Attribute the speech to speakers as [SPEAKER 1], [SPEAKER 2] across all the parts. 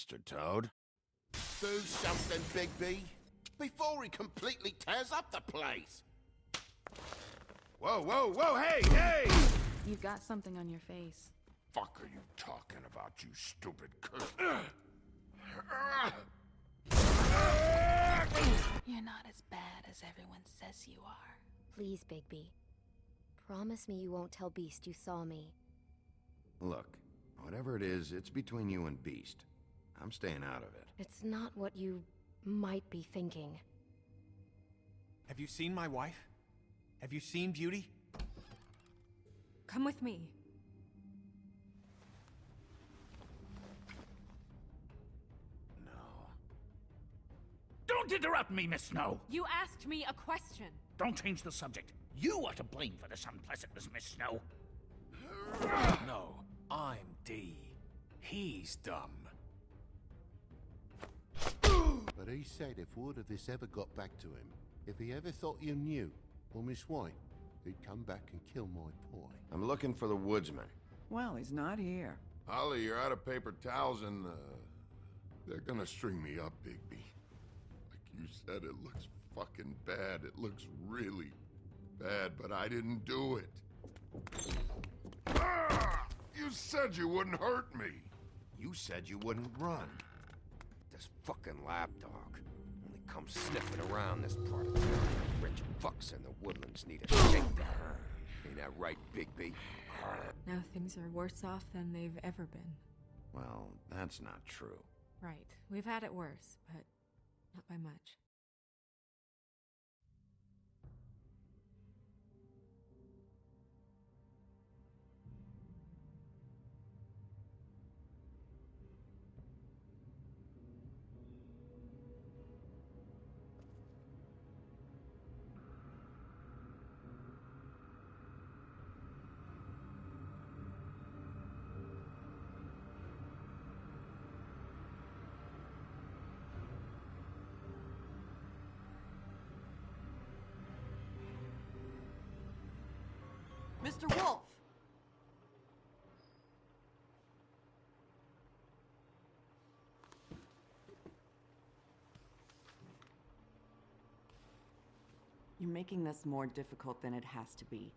[SPEAKER 1] Mr. Toad.
[SPEAKER 2] Do something, Bigby, before he completely tears up the place.
[SPEAKER 1] Whoa, whoa, whoa, hey, hey!
[SPEAKER 3] You've got something on your face.
[SPEAKER 1] Fuck are you talking about, you stupid cunt?
[SPEAKER 3] You're not as bad as everyone says you are.
[SPEAKER 4] Please, Bigby. Promise me you won't tell Beast you saw me.
[SPEAKER 1] Look, whatever it is, it's between you and Beast. I'm staying out of it.
[SPEAKER 4] It's not what you might be thinking.
[SPEAKER 5] Have you seen my wife? Have you seen Beauty?
[SPEAKER 6] Come with me.
[SPEAKER 1] No.
[SPEAKER 7] Don't interrupt me, Miss Snow!
[SPEAKER 6] You asked me a question.
[SPEAKER 7] Don't change the subject. You are to blame for this unpleasantness, Miss Snow.
[SPEAKER 5] No, I'm D. He's dumb.
[SPEAKER 8] But he said if word of this ever got back to him, if he ever thought you knew, or Miss White, he'd come back and kill my boy.
[SPEAKER 1] I'm looking for the woodsman.
[SPEAKER 9] Well, he's not here.
[SPEAKER 10] Holly, you're out of paper towels and, they're gonna string me up, Bigby. Like you said, it looks fucking bad. It looks really bad, but I didn't do it. Ah! You said you wouldn't hurt me.
[SPEAKER 1] You said you wouldn't run. This fucking lapdog only comes sniffing around this part of town. Rich fucks in the woodlands need a shakedown. Ain't that right, Bigby?
[SPEAKER 6] Now things are worse off than they've ever been.
[SPEAKER 1] Well, that's not true.
[SPEAKER 6] Right. We've had it worse, but not by much.
[SPEAKER 9] Mr. Wolf! You're making this more difficult than it has to be.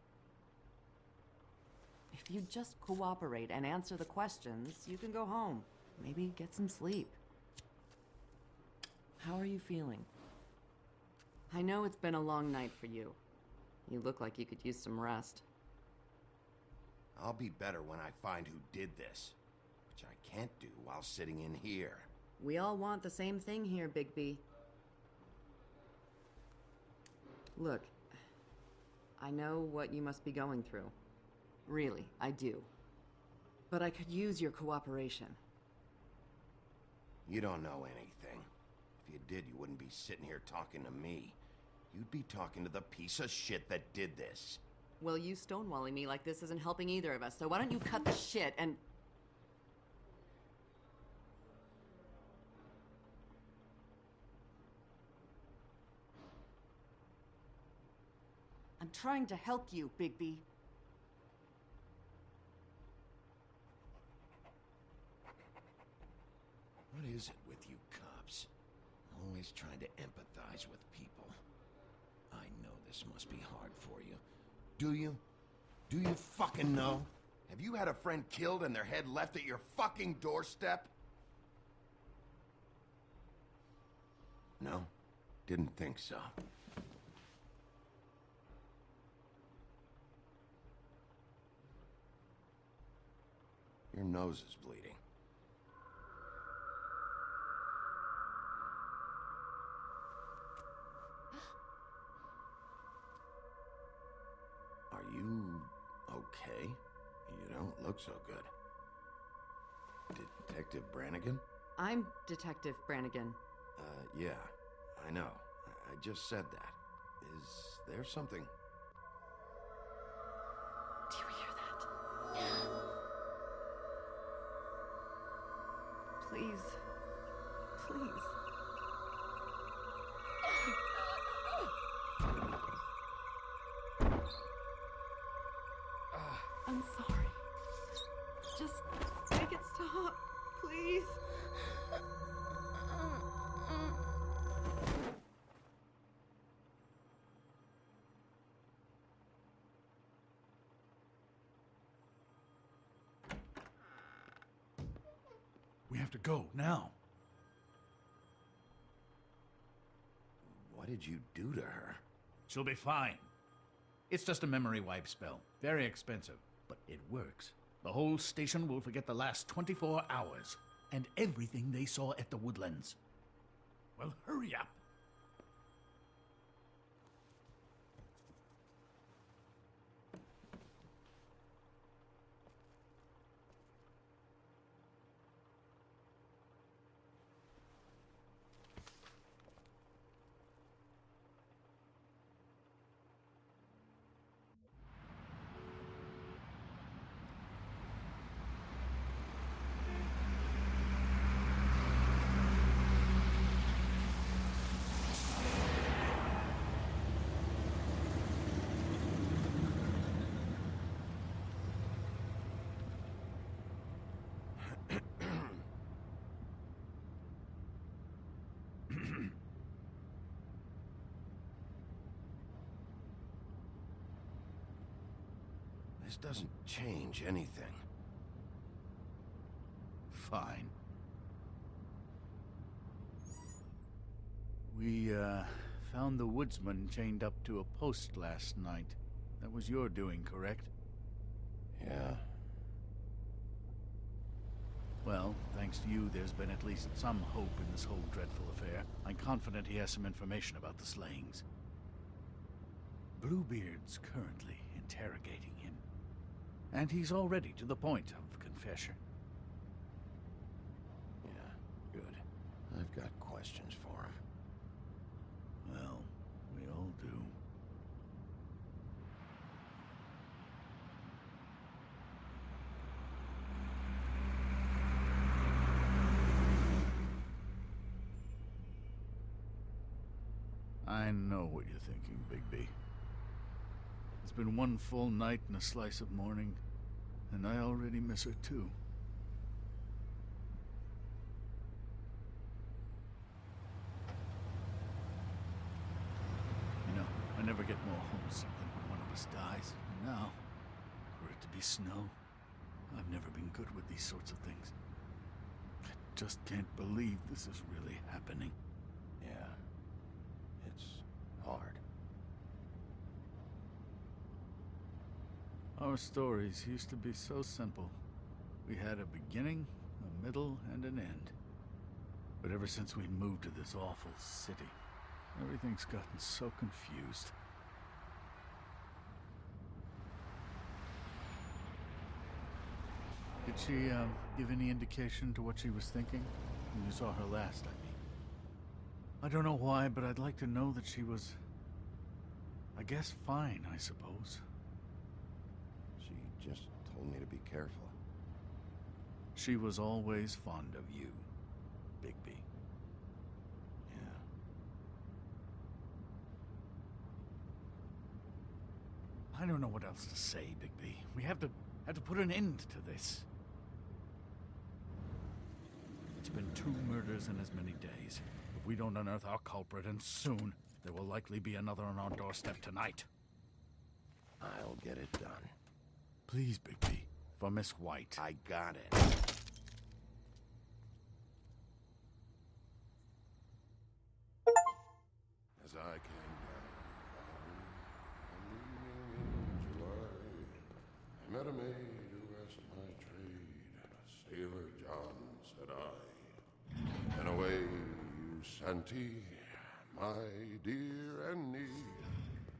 [SPEAKER 9] If you just cooperate and answer the questions, you can go home. Maybe get some sleep. How are you feeling? I know it's been a long night for you. You look like you could use some rest.
[SPEAKER 1] I'll be better when I find who did this, which I can't do while sitting in here.
[SPEAKER 9] We all want the same thing here, Bigby. Look, I know what you must be going through. Really, I do. But I could use your cooperation.
[SPEAKER 1] You don't know anything. If you did, you wouldn't be sitting here talking to me. You'd be talking to the piece of shit that did this.
[SPEAKER 9] Well, you stonewalling me like this isn't helping either of us, so why don't you cut the shit and... I'm trying to help you, Bigby.
[SPEAKER 1] What is it with you cops? Always trying to empathize with people. I know this must be hard for you. Do you? Do you fucking know? Have you had a friend killed and their head left at your fucking doorstep? No? Didn't think so. Your nose is bleeding. Are you okay? You don't look so good. Detective Brannigan?
[SPEAKER 9] I'm Detective Brannigan.
[SPEAKER 1] Yeah, I know. I just said that. Is there something?
[SPEAKER 6] Do you hear that?
[SPEAKER 9] Please. Please. I'm sorry. Just make it stop, please.
[SPEAKER 7] We have to go, now.
[SPEAKER 1] What did you do to her?
[SPEAKER 7] She'll be fine. It's just a memory wipe spell. Very expensive, but it works. The whole station will forget the last 24 hours, and everything they saw at the Woodlands. Well, hurry up.
[SPEAKER 1] This doesn't change anything.
[SPEAKER 7] Fine. We, found the woodsman chained up to a post last night. That was your doing, correct?
[SPEAKER 1] Yeah.
[SPEAKER 7] Well, thanks to you, there's been at least some hope in this whole dreadful affair. I'm confident he has some information about the slayings. Bluebeard's currently interrogating him. And he's already to the point of confession.
[SPEAKER 1] Yeah, good. I've got questions for him.
[SPEAKER 7] Well, we all do. I know what you're thinking, Bigby. It's been one full night and a slice of morning, and I already miss her too. You know, I never get more homesick than when one of us dies. And now, for it to be snow, I've never been good with these sorts of things. I just can't believe this is really happening.
[SPEAKER 1] Yeah. It's hard.
[SPEAKER 7] Our stories used to be so simple. We had a beginning, a middle, and an end. But ever since we moved to this awful city, everything's gotten so confused. Did she, give any indication to what she was thinking? When you saw her last, I mean. I don't know why, but I'd like to know that she was... I guess fine, I suppose.
[SPEAKER 1] She just told me to be careful.
[SPEAKER 7] She was always fond of you, Bigby.
[SPEAKER 1] Yeah.
[SPEAKER 7] I don't know what else to say, Bigby. We have to put an end to this. It's been 2 murders in as many days. If we don't unearth our culprit, and soon, there will likely be another on our doorstep tonight.
[SPEAKER 1] I'll get it done.
[SPEAKER 7] Please, Bigby, for Miss White.
[SPEAKER 1] I got it.
[SPEAKER 10] As I came down, leaving in July, I met a maid who asked my trade. Sailor John, said I. And away you Santi, my dear Annie.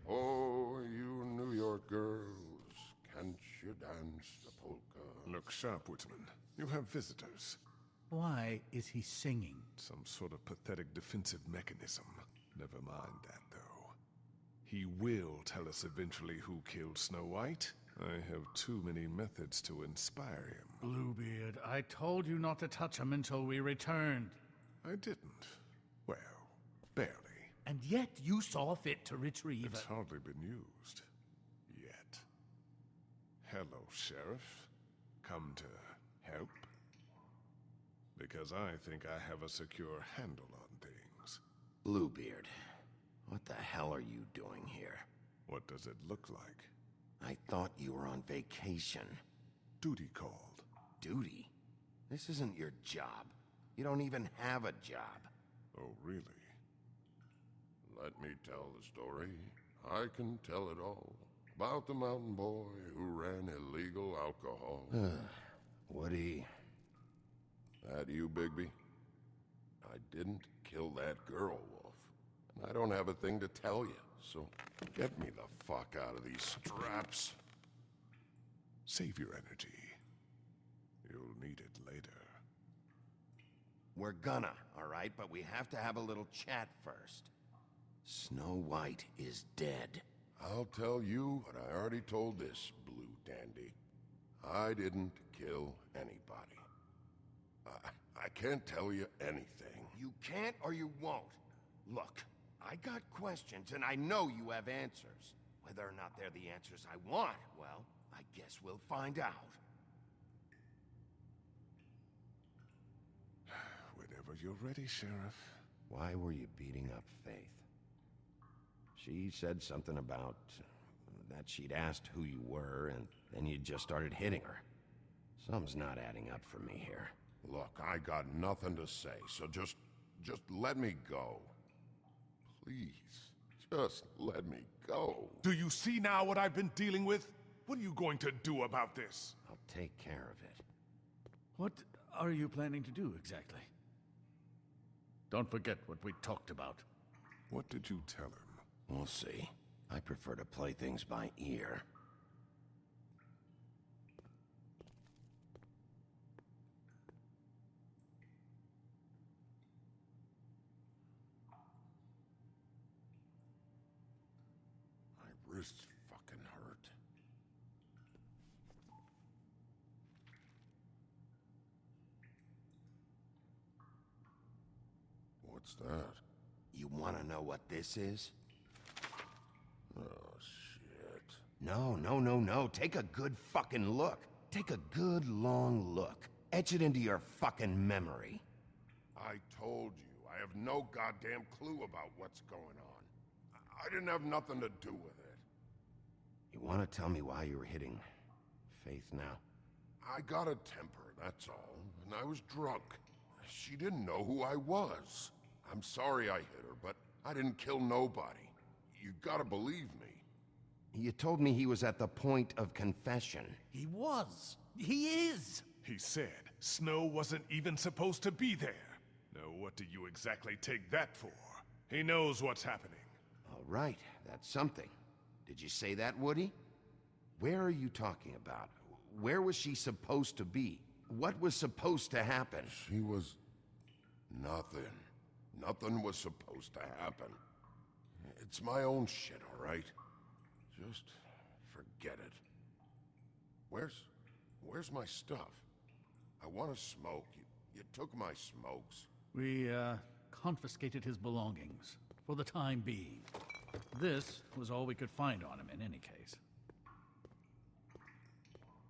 [SPEAKER 10] Oh, you New York girls, can't you dance the polka?
[SPEAKER 11] Look sharp, Woodsman. You have visitors.
[SPEAKER 7] Why is he singing?
[SPEAKER 11] Some sort of pathetic defensive mechanism. Never mind that, though. He will tell us eventually who killed Snow White. I have too many methods to inspire him.
[SPEAKER 7] Bluebeard, I told you not to touch him until we returned.
[SPEAKER 11] I didn't. Well, barely.
[SPEAKER 7] And yet you saw fit to retrieve
[SPEAKER 11] It's
[SPEAKER 7] it.
[SPEAKER 11] hardly been used. Yet. Hello, Sheriff. Come to help? Because I think I have a secure handle on things.
[SPEAKER 1] Bluebeard, what the hell are you doing here?
[SPEAKER 11] What does it look like?
[SPEAKER 1] I thought you were on vacation.
[SPEAKER 11] Duty called.
[SPEAKER 1] Duty? This isn't your job. You don't even have a job.
[SPEAKER 10] Oh, really? Let me tell the story. I can tell it all. About the mountain boy who ran illegal alcohol.
[SPEAKER 1] Woody.
[SPEAKER 10] That you, Bigby? I didn't kill that girl, Wolf. And I don't have a thing to tell you, so get me the fuck out of these straps.
[SPEAKER 11] Save your energy. You'll need it later.
[SPEAKER 1] We're gonna, all right? But we have to have a little chat first. Snow White is dead.
[SPEAKER 10] I'll tell you what I already told this blue dandy. I didn't kill anybody. I can't tell you anything.
[SPEAKER 1] You can't or you won't. Look, I got questions and I know you have answers. Whether or not they're the answers I want, well, I guess we'll find out.
[SPEAKER 11] Whenever you're ready, Sheriff.
[SPEAKER 1] Why were you beating up Faith? She said something about that she'd asked who you were, and then you just started hitting her. Something's not adding up for me here.
[SPEAKER 10] Look, I got nothing to say, so just let me go. Please, just let me go.
[SPEAKER 11] Do you see now what I've been dealing with? What are you going to do about this?
[SPEAKER 1] I'll take care of it.
[SPEAKER 7] What are you planning to do exactly? Don't forget what we talked about.
[SPEAKER 11] What did you tell him?
[SPEAKER 1] We'll see. I prefer to play things by ear.
[SPEAKER 10] My wrist's fucking hurt. What's that?
[SPEAKER 1] You want to know what this is?
[SPEAKER 10] Oh, shit.
[SPEAKER 1] No. Take a good fucking look. Take a good long look. Etch it into your fucking memory.
[SPEAKER 10] I told you, I have no goddamn clue about what's going on. I didn't have nothing to do with it.
[SPEAKER 1] You want to tell me why you were hitting Faith now?
[SPEAKER 10] I got a temper, that's all, and I was drunk. She didn't know who I was. I'm sorry I hit her, but I didn't kill nobody. You gotta believe me.
[SPEAKER 1] You told me he was at the point of confession.
[SPEAKER 7] He was. He is.
[SPEAKER 11] He said Snow wasn't even supposed to be there. Now what do you exactly take that for? He knows what's happening.
[SPEAKER 1] All right, that's something. Did you say that, Woody? Where are you talking about? Where was she supposed to be? What was supposed to happen?
[SPEAKER 10] She was... nothing. Nothing was supposed to happen. It's my own shit, all right? Just forget it. Where's my stuff? I want to smoke. You took my smokes.
[SPEAKER 7] We, confiscated his belongings, for the time being. This was all we could find on him in any case.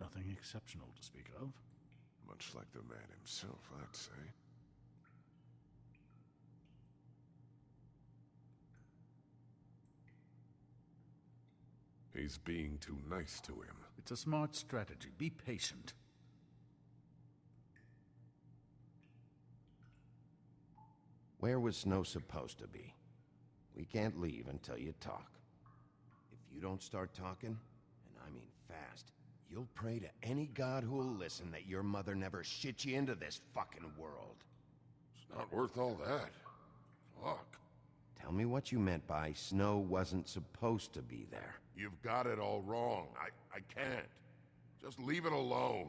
[SPEAKER 7] Nothing exceptional to speak of.
[SPEAKER 11] Much like the man himself, I'd say. He's being too nice to him.
[SPEAKER 7] It's a smart strategy. Be patient.
[SPEAKER 1] Where was Snow supposed to be? We can't leave until you talk. If you don't start talking, and I mean fast, you'll pray to any god who'll listen that your mother never shit you into this fucking world.
[SPEAKER 10] It's not worth all that. Fuck.
[SPEAKER 1] Tell me what you meant by Snow wasn't supposed to be there.
[SPEAKER 10] You've got it all wrong. I can't. Just leave it alone.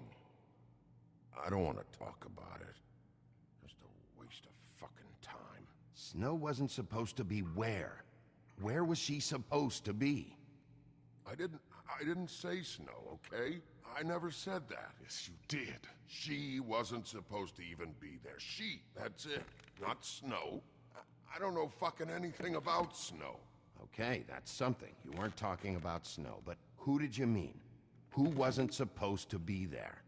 [SPEAKER 10] I don't want to talk about it. Just a waste of fucking time.
[SPEAKER 1] Snow wasn't supposed to be where? Where was she supposed to be?
[SPEAKER 10] I didn't say Snow, okay? I never said that.
[SPEAKER 11] Yes, you did.
[SPEAKER 10] She wasn't supposed to even be there. She, that's it. Not Snow. I don't know fucking anything about Snow.
[SPEAKER 1] Okay, that's something. You weren't talking about Snow, but who did you mean? Who wasn't supposed to be there?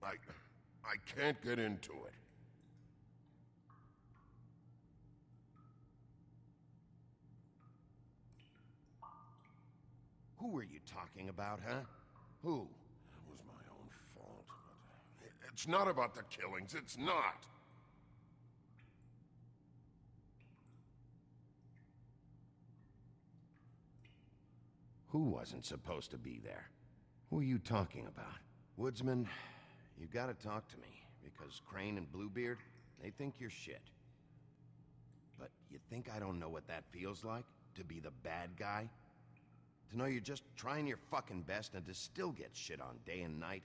[SPEAKER 10] I can't get into it.
[SPEAKER 1] Who were you talking about, huh? Who?
[SPEAKER 10] It was my own fault. It's not about the killings, it's not.
[SPEAKER 1] Who wasn't supposed to be there? Who are you talking about? Woodsman, you gotta talk to me, because Crane and Bluebeard, they think you're shit. But you think I don't know what that feels like? To be the bad guy? To know you're just trying your fucking best and to still get shit on day and night?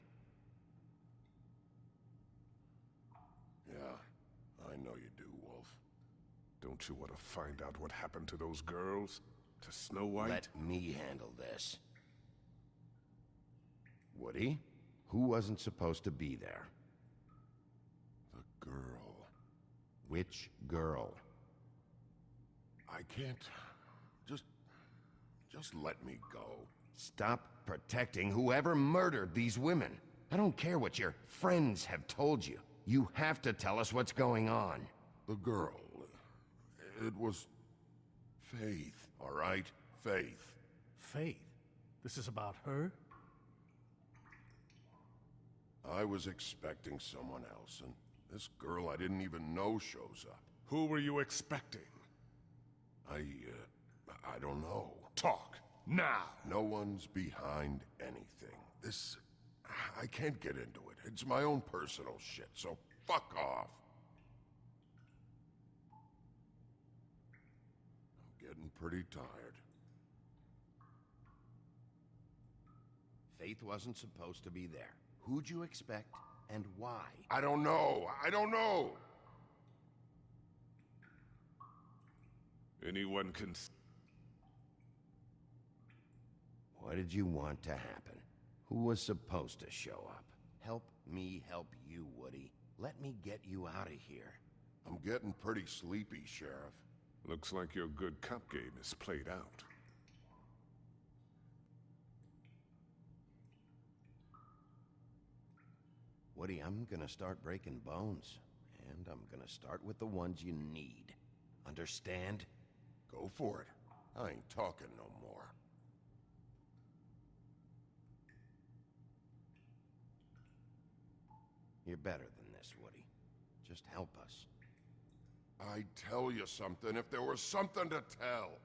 [SPEAKER 10] Yeah, I know you do, Wolf.
[SPEAKER 11] Don't you want to find out what happened to those girls? To Snow White?
[SPEAKER 1] Let me handle this. Woody, who wasn't supposed to be there?
[SPEAKER 10] The girl.
[SPEAKER 1] Which girl?
[SPEAKER 10] I can't... Just let me go.
[SPEAKER 1] Stop protecting whoever murdered these women. I don't care what your friends have told you. You have to tell us what's going on.
[SPEAKER 10] The girl... It was... Faith, all right? Faith.
[SPEAKER 7] Faith? This is about her?
[SPEAKER 10] I was expecting someone else, and this girl I didn't even know shows up.
[SPEAKER 11] Who were you expecting?
[SPEAKER 10] I don't know.
[SPEAKER 11] Talk, now!
[SPEAKER 10] No one's behind anything. This... I can't get into it. It's my own personal shit, so fuck off. I'm getting pretty tired.
[SPEAKER 1] Faith wasn't supposed to be there. Who'd you expect, and why?
[SPEAKER 10] I don't know. I don't know!
[SPEAKER 11] Anyone can...
[SPEAKER 1] What did you want to happen? Who was supposed to show up? Help me help you, Woody. Let me get you out of here.
[SPEAKER 10] I'm getting pretty sleepy, Sheriff.
[SPEAKER 11] Looks like your good cop game is played out.
[SPEAKER 1] Woody, I'm gonna start breaking bones. And I'm gonna start with the ones you need. Understand?
[SPEAKER 10] Go for it. I ain't talking no more.
[SPEAKER 1] You're better than this, Woody. Just help us.
[SPEAKER 10] I'd tell you something if there was something to tell.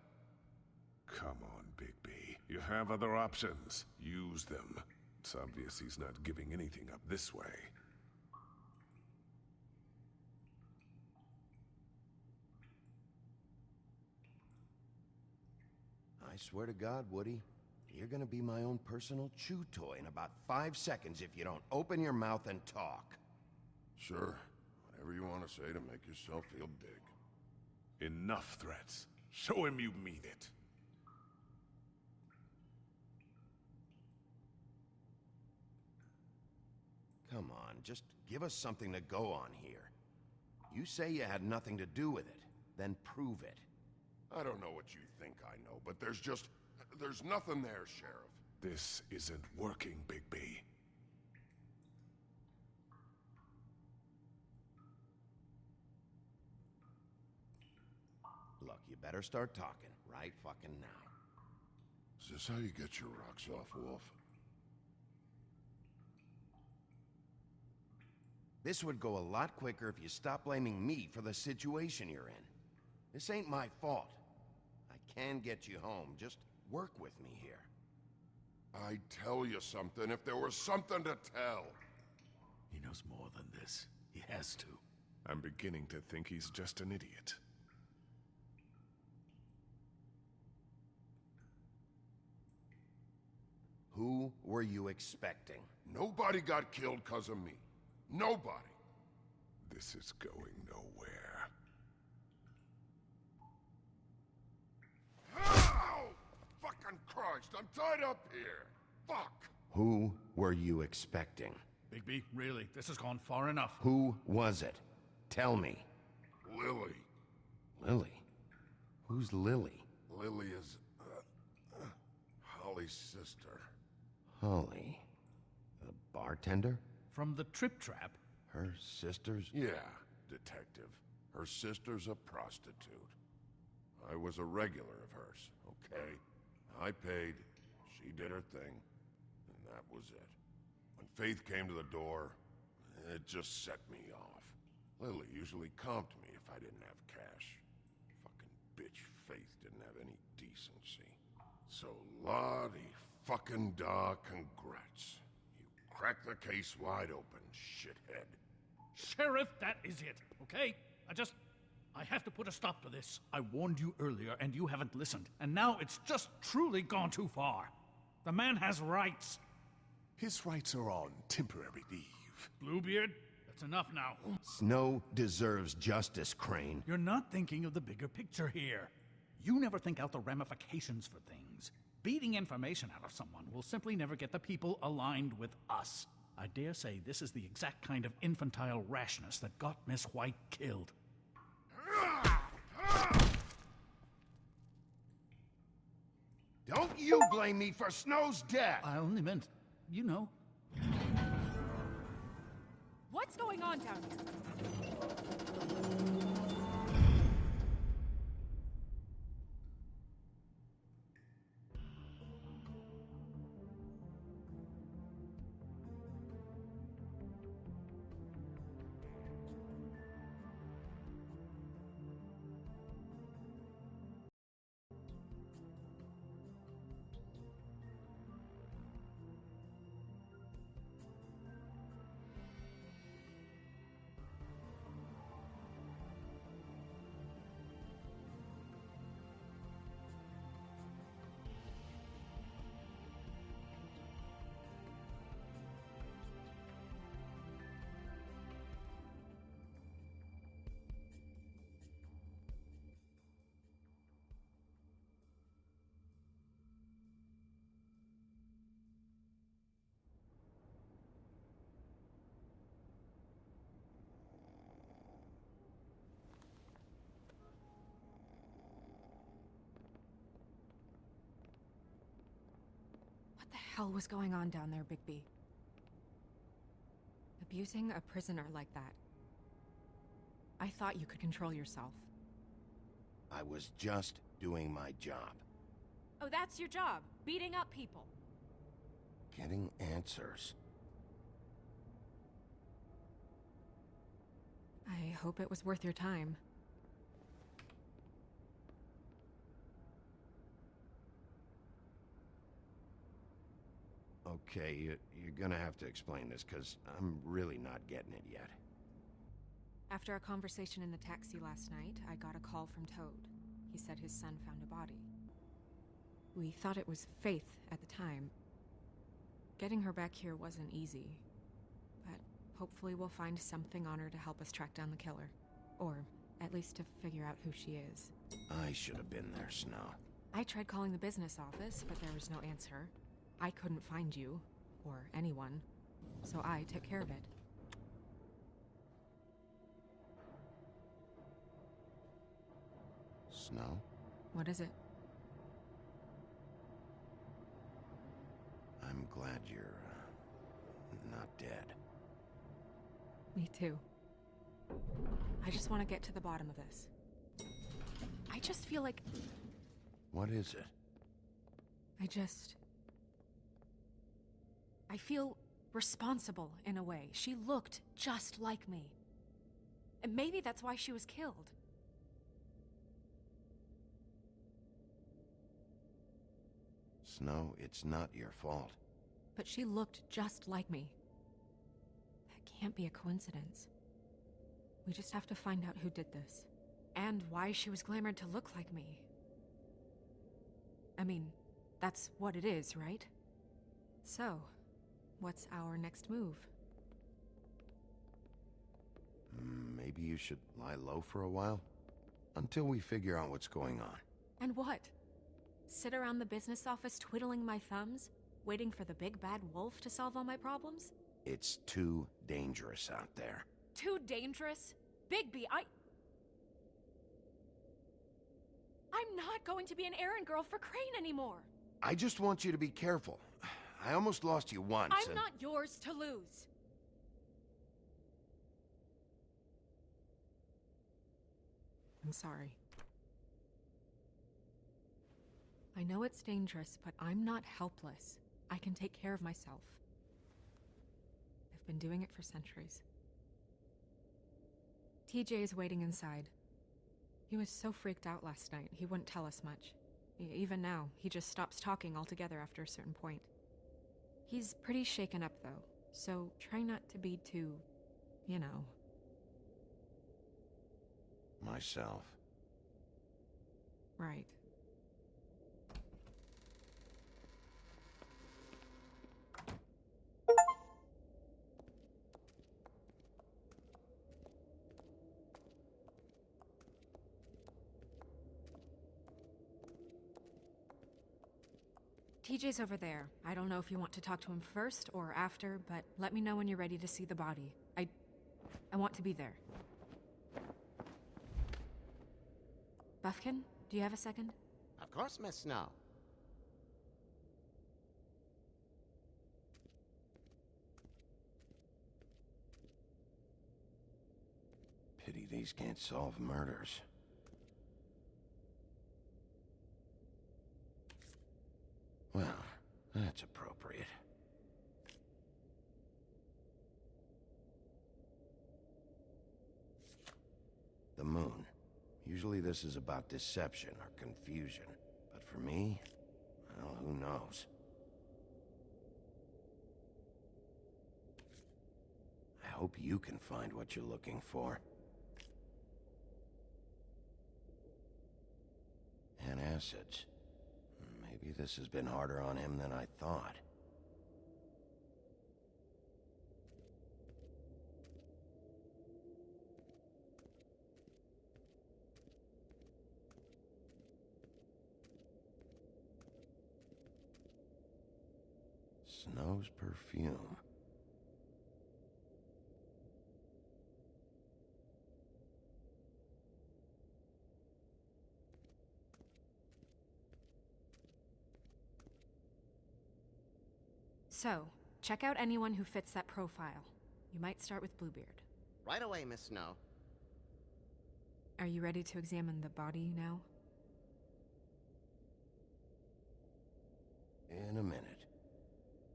[SPEAKER 11] Come on, Bigby. You have other options. Use them. It's obvious he's not giving anything up this way.
[SPEAKER 1] I swear to God, Woody, you're gonna be my own personal chew toy in about 5 seconds if you don't open your mouth and talk.
[SPEAKER 10] Sure. Whatever you want to say to make yourself feel big.
[SPEAKER 11] Enough threats. Show him you mean it.
[SPEAKER 1] Come on, just give us something to go on here. You say you had nothing to do with it, then prove it.
[SPEAKER 10] I don't know what you think I know, but there's nothing there, Sheriff.
[SPEAKER 11] This isn't working, Bigby.
[SPEAKER 1] Look, you better start talking right fucking now.
[SPEAKER 10] Is this how you get your rocks off, Wolf?
[SPEAKER 1] This would go a lot quicker if you stopped blaming me for the situation you're in. This ain't my fault. I can get you home. Just work with me here.
[SPEAKER 10] I'd tell you something if there was something to tell.
[SPEAKER 7] He knows more than this. He has to.
[SPEAKER 11] I'm beginning to think he's just an idiot.
[SPEAKER 1] Who were you expecting?
[SPEAKER 10] Nobody got killed because of me. Nobody.
[SPEAKER 11] This is going nowhere.
[SPEAKER 10] Ow! Fucking Christ, I'm tied up here. Fuck.
[SPEAKER 1] Who were you expecting?
[SPEAKER 7] Bigby, really, this has gone far enough.
[SPEAKER 1] Who was it? Tell me.
[SPEAKER 10] Lily.
[SPEAKER 1] Lily? Who's Lily?
[SPEAKER 10] Lily is, Holly's sister.
[SPEAKER 1] Holly. The bartender?
[SPEAKER 7] From the Trip Trap?
[SPEAKER 1] Her sister's?
[SPEAKER 10] Yeah, detective. Her sister's a prostitute. I was a regular of hers, okay? I paid, she did her thing, and that was it. When Faith came to the door, It just set me off. Lily usually comped me if I didn't have cash. Fucking bitch Faith didn't have any decency. So Lottie fucking da, congrats. You cracked the case wide open, shithead.
[SPEAKER 7] Sheriff, that is it, okay? I have to put a stop to this. I warned you earlier, and you haven't listened. And now it's just truly gone too far. The man has rights.
[SPEAKER 11] His rights are on temporary leave.
[SPEAKER 7] Bluebeard, that's enough now.
[SPEAKER 1] Snow deserves justice, Crane.
[SPEAKER 7] You're not thinking of the bigger picture here. You never think out the ramifications for things. Beating information out of someone will simply never get the people aligned with us. I dare say this is the exact kind of infantile rashness that got Miss White killed.
[SPEAKER 1] Don't you blame me for Snow's death!
[SPEAKER 7] I only meant, you know.
[SPEAKER 6] What's going on down here? What the hell was going on down there, Bigby? Abusing a prisoner like that. I thought you could control yourself.
[SPEAKER 1] I was just doing my job.
[SPEAKER 6] Oh, that's your job, beating up people.
[SPEAKER 1] Getting answers.
[SPEAKER 6] I hope it was worth your time.
[SPEAKER 1] Okay, you're gonna have to explain this, because I'm really not getting it yet.
[SPEAKER 6] After a conversation in the taxi last night, I got a call from Toad. He said his son found a body. We thought it was Faith at the time. Getting her back here wasn't easy, but hopefully we'll find something on her to help us track down the killer. Or at least to figure out who she is.
[SPEAKER 1] I should have been there, Snow.
[SPEAKER 6] I tried calling the business office, but there was no answer. I couldn't find you, or anyone, so I took care of it.
[SPEAKER 1] Snow?
[SPEAKER 6] What is it?
[SPEAKER 1] I'm glad you're, not dead.
[SPEAKER 6] Me too. I just want to get to the bottom of this. I just feel like...
[SPEAKER 1] What is it?
[SPEAKER 6] I feel responsible in a way. She looked just like me. And maybe that's why she was killed.
[SPEAKER 1] Snow, it's not your fault.
[SPEAKER 6] But she looked just like me. That can't be a coincidence. We just have to find out who did this. And why she was glamored to look like me. I mean, that's what it is, right? So, what's our next move?
[SPEAKER 1] Maybe you should lie low for a while? Until we figure out what's going on.
[SPEAKER 6] And what? Sit around the business office twiddling my thumbs? Waiting for the big bad wolf to solve all my problems?
[SPEAKER 1] It's too dangerous out there.
[SPEAKER 6] Too dangerous? Bigby, I'm not going to be an errand girl for Crane anymore!
[SPEAKER 1] I just want you to be careful. I almost lost you once,
[SPEAKER 6] I'm not yours to lose! I'm sorry. I know it's dangerous, but I'm not helpless. I can take care of myself. I've been doing it for centuries. TJ is waiting inside. He was so freaked out last night, he wouldn't tell us much. Even now, he just stops talking altogether after a certain point. He's pretty shaken up, though, so try not to be too, you know.
[SPEAKER 1] Myself.
[SPEAKER 6] Right. TJ's over there. I don't know if you want to talk to him first or after, but let me know when you're ready to see the body. I want to be there. Buffkin, do you have a second?
[SPEAKER 2] Of course, Miss Snow.
[SPEAKER 1] Pity these can't solve murders. Well, that's appropriate. The moon. Usually this is about deception or confusion. But for me, well, who knows? I hope you can find what you're looking for. And acids. Maybe this has been harder on him than I thought. Snow's perfume.
[SPEAKER 6] So, check out anyone who fits that profile. You might start with Bluebeard.
[SPEAKER 2] Right away, Miss Snow.
[SPEAKER 6] Are you ready to examine the body now?
[SPEAKER 1] In a minute.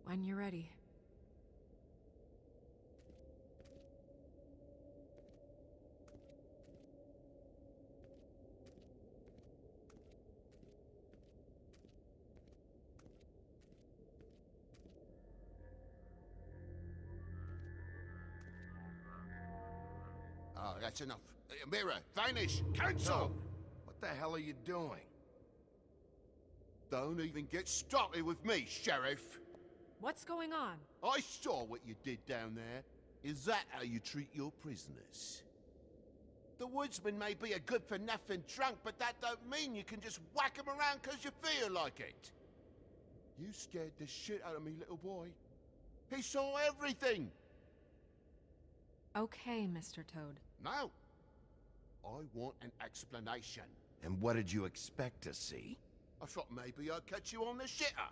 [SPEAKER 6] When you're ready.
[SPEAKER 2] Oh, that's enough. Mirror, vanish, cancel!
[SPEAKER 1] What the hell are you doing?
[SPEAKER 2] Don't even get started with me, Sheriff.
[SPEAKER 6] What's going on?
[SPEAKER 2] I saw what you did down there. Is that how you treat your prisoners? The woodsman may be a good-for-nothing drunk, but that don't mean you can just whack him around because you feel like it. You scared the shit out of me, little boy. He saw everything.
[SPEAKER 6] Okay, Mr. Toad.
[SPEAKER 2] No. I want an explanation.
[SPEAKER 1] And what did you expect to see?
[SPEAKER 2] I thought maybe I'd catch you on the shitter.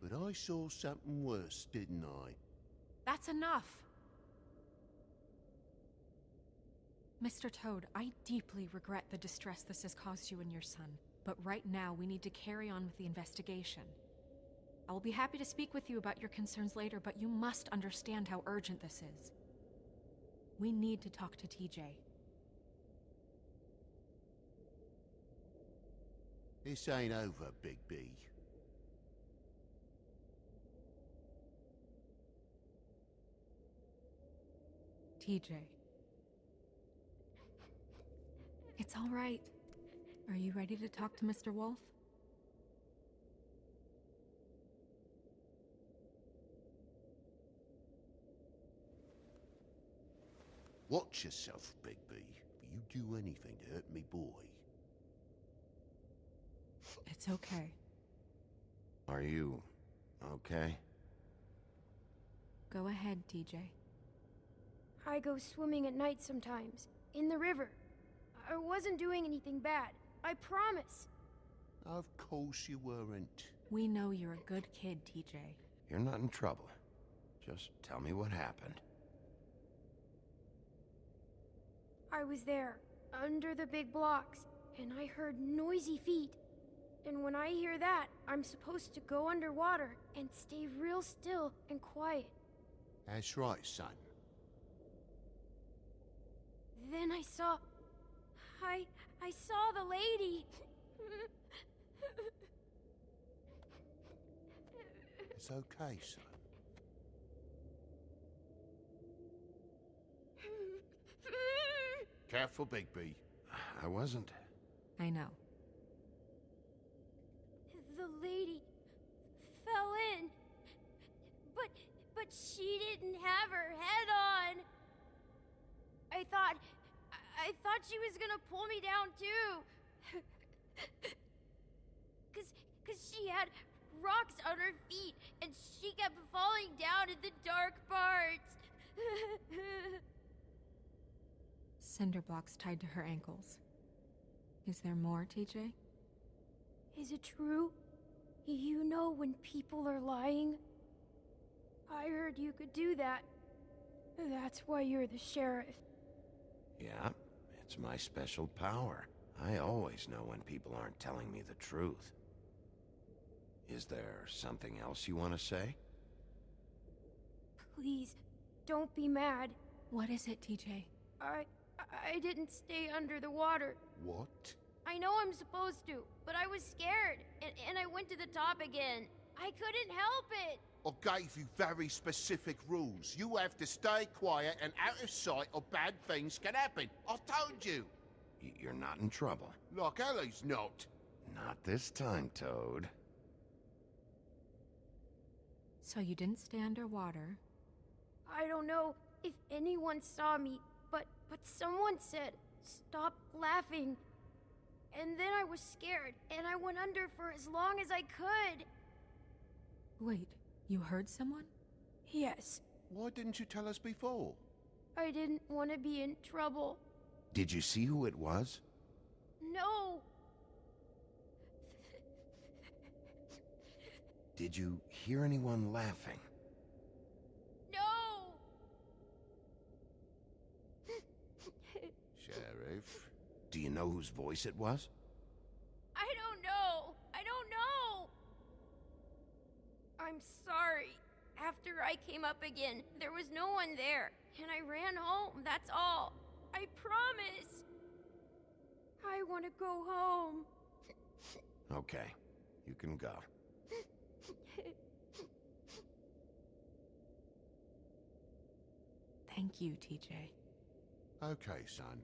[SPEAKER 2] But I saw something worse, didn't I?
[SPEAKER 6] That's enough! Mr. Toad, I deeply regret the distress this has caused you and your son, but right now we need to carry on with the investigation. I will be happy to speak with you about your concerns later, but you must understand how urgent this is. We need to talk to TJ.
[SPEAKER 2] This ain't over, Bigby.
[SPEAKER 6] TJ. It's all right. Are you ready to talk to Mr. Wolf?
[SPEAKER 2] Watch yourself, Bigby. You do anything to hurt me, boy.
[SPEAKER 6] It's okay.
[SPEAKER 1] Are you okay?
[SPEAKER 6] Go ahead, TJ.
[SPEAKER 12] I go swimming at night sometimes, in the river. I wasn't doing anything bad, I promise.
[SPEAKER 2] Of course you weren't.
[SPEAKER 6] We know you're a good kid, TJ.
[SPEAKER 1] You're not in trouble. Just tell me what happened.
[SPEAKER 12] I was there, under the big blocks, and I heard noisy feet. And when I hear that, I'm supposed to go underwater and stay real still and quiet.
[SPEAKER 2] That's right, son.
[SPEAKER 12] then I saw... I saw the lady.
[SPEAKER 2] It's okay, son. Careful, Bigby.
[SPEAKER 1] I wasn't.
[SPEAKER 6] I know.
[SPEAKER 12] The lady fell in. But she didn't have her head on. I thought she was gonna pull me down too. Cause she had rocks on her feet and she kept falling down in the dark parts.
[SPEAKER 6] Cinder blocks tied to her ankles. Is there more, TJ?
[SPEAKER 12] Is it true? You know when people are lying? I heard you could do that. That's why you're the sheriff.
[SPEAKER 1] Yeah, it's my special power. I always know when people aren't telling me the truth. Is there something else you want to say?
[SPEAKER 12] Please, don't be mad.
[SPEAKER 6] What is it, TJ?
[SPEAKER 12] I didn't stay under the water.
[SPEAKER 2] What?
[SPEAKER 12] I know I'm supposed to, but I was scared, and I went to the top again. I couldn't help it.
[SPEAKER 2] I gave you very specific rules. You have to stay quiet and out of sight or bad things can happen. I told you.
[SPEAKER 1] You're not in trouble.
[SPEAKER 2] Like Ellie's not.
[SPEAKER 1] Not this time, Toad.
[SPEAKER 6] So you didn't stay underwater?
[SPEAKER 12] I don't know if anyone saw me, but someone said, "Stop laughing." And then I was scared, and I went under for as long as I could.
[SPEAKER 6] Wait, you heard someone?
[SPEAKER 12] Yes.
[SPEAKER 2] Why didn't you tell us before?
[SPEAKER 12] I didn't want to be in trouble.
[SPEAKER 1] Did you see who it was?
[SPEAKER 12] No.
[SPEAKER 1] Did you hear anyone laughing?
[SPEAKER 12] No.
[SPEAKER 2] Sheriff?
[SPEAKER 1] Do you know whose voice it was?
[SPEAKER 12] I don't know. I'm sorry. After I came up again, there was no one there, and I ran home, that's all. I promise. I want to go home.
[SPEAKER 1] Okay, you can go.
[SPEAKER 6] Thank you, TJ.
[SPEAKER 2] Okay, son.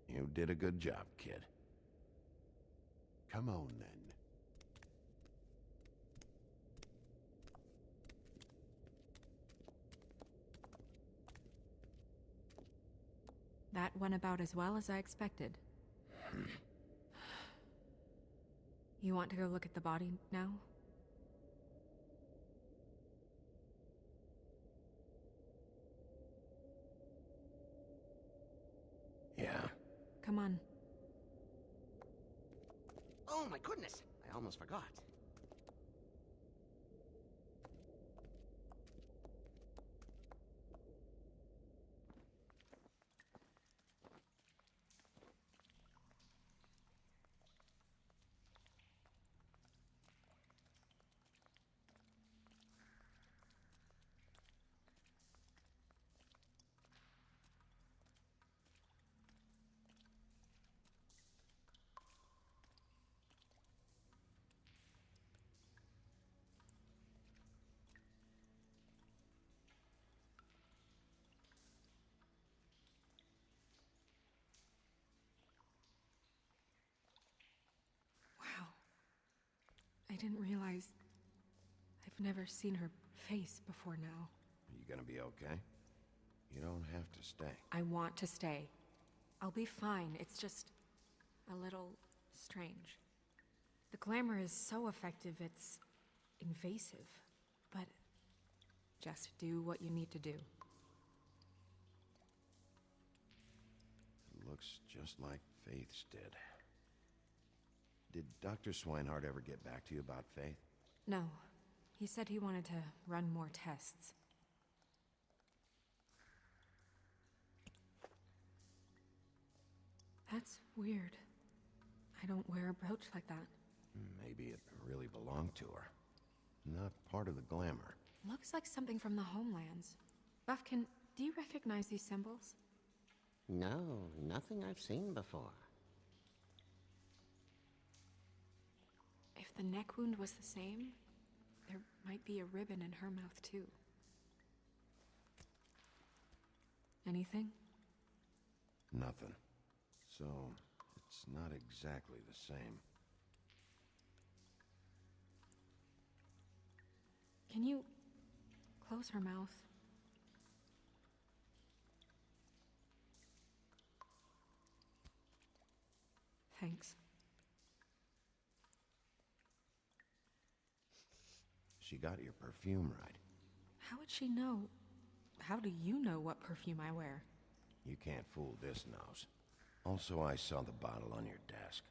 [SPEAKER 1] You did a good job, kid.
[SPEAKER 2] Come on, then.
[SPEAKER 6] That went about as well as I expected. You want to go look at the body now?
[SPEAKER 1] Yeah.
[SPEAKER 6] Come on.
[SPEAKER 13] Oh my goodness, I almost forgot.
[SPEAKER 6] I didn't realize... I've never seen her face before now.
[SPEAKER 1] Are you gonna be okay? You don't have to stay.
[SPEAKER 6] I want to stay. I'll be fine. It's just... a little... strange. The glamour is so effective, it's... invasive. But... just do what you need to do.
[SPEAKER 1] It looks just like Faith's did. Did Dr. Swinehart ever get back to you about Faith?
[SPEAKER 6] No. He said he wanted to run more tests. That's weird. I don't wear a brooch like that.
[SPEAKER 1] Maybe it really belonged to her. Not part of the glamour.
[SPEAKER 6] Looks like something from the homelands. Buff, can do you recognize these symbols?
[SPEAKER 13] No, nothing I've seen before.
[SPEAKER 6] If the neck wound was the same, there might be a ribbon in her mouth too. Anything?
[SPEAKER 1] Nothing. So, it's not exactly the same.
[SPEAKER 6] Can you close her mouth? Thanks.
[SPEAKER 1] She got your perfume right.
[SPEAKER 6] How would she know? How do you know what perfume I wear?
[SPEAKER 1] You can't fool this nose. Also, I saw the bottle on your desk.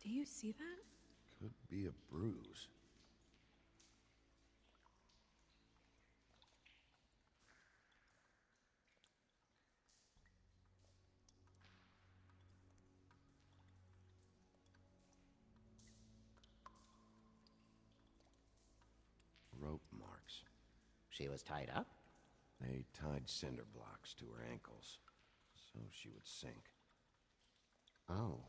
[SPEAKER 6] Do you see that?
[SPEAKER 1] Could be a bruise. Rope marks.
[SPEAKER 13] She was tied up?
[SPEAKER 1] They tied cinder blocks to her ankles, so she would sink.
[SPEAKER 13] Oh.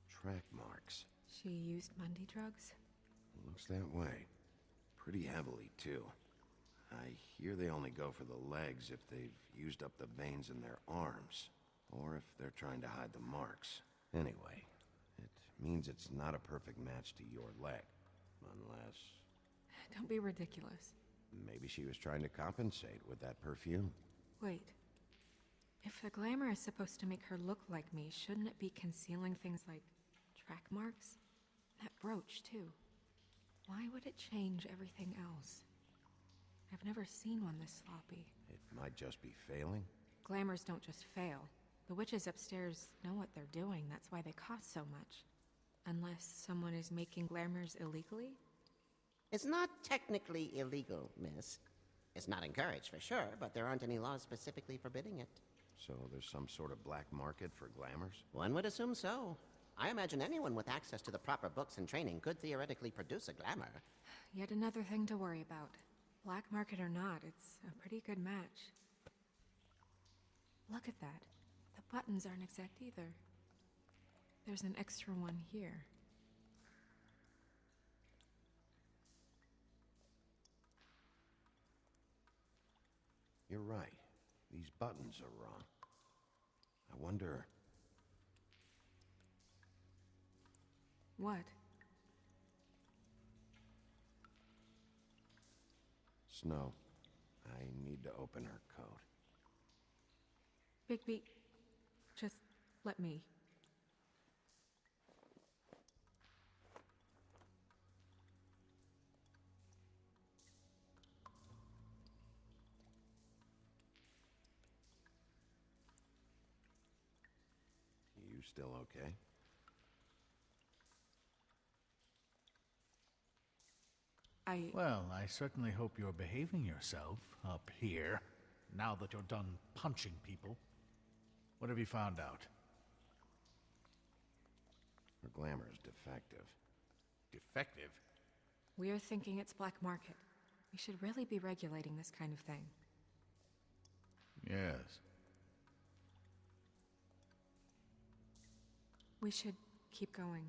[SPEAKER 1] Track marks.
[SPEAKER 6] She used Mundy drugs?
[SPEAKER 1] Looks that way. Pretty heavily, too. I hear they only go for the legs if they've used up the veins in their arms, or if they're trying to hide the marks. Anyway, it means it's not a perfect match to your leg, unless...
[SPEAKER 6] Don't be ridiculous.
[SPEAKER 1] Maybe she was trying to compensate with that perfume.
[SPEAKER 6] Wait. If the glamour is supposed to make her look like me, shouldn't it be concealing things like track marks? That brooch, too. Why would it change everything else? I've never seen one this sloppy.
[SPEAKER 1] It might just be failing.
[SPEAKER 6] Glamours don't just fail. The witches upstairs know what they're doing, that's why they cost so much. Unless someone is making glamours illegally?
[SPEAKER 13] It's not technically illegal, miss. It's not encouraged for sure, but there aren't any laws specifically forbidding it.
[SPEAKER 1] So there's some sort of black market for glamours?
[SPEAKER 13] One would assume so. I imagine anyone with access to the proper books and training could theoretically produce a glamour.
[SPEAKER 6] Yet another thing to worry about. Black market or not, it's a pretty good match. Look at that. The buttons aren't exact either. There's an extra one here.
[SPEAKER 1] You're right. These buttons are wrong. I wonder...
[SPEAKER 6] What?
[SPEAKER 1] Snow, I need to open her coat.
[SPEAKER 6] Bigby, just let me.
[SPEAKER 1] You still okay?
[SPEAKER 7] Well, I certainly hope you're behaving yourself up here, now that you're done punching people. What have you found out?
[SPEAKER 1] Her glamour's defective.
[SPEAKER 7] Defective?
[SPEAKER 6] We're thinking it's black market. We should really be regulating this kind of thing.
[SPEAKER 7] Yes.
[SPEAKER 6] We should keep going.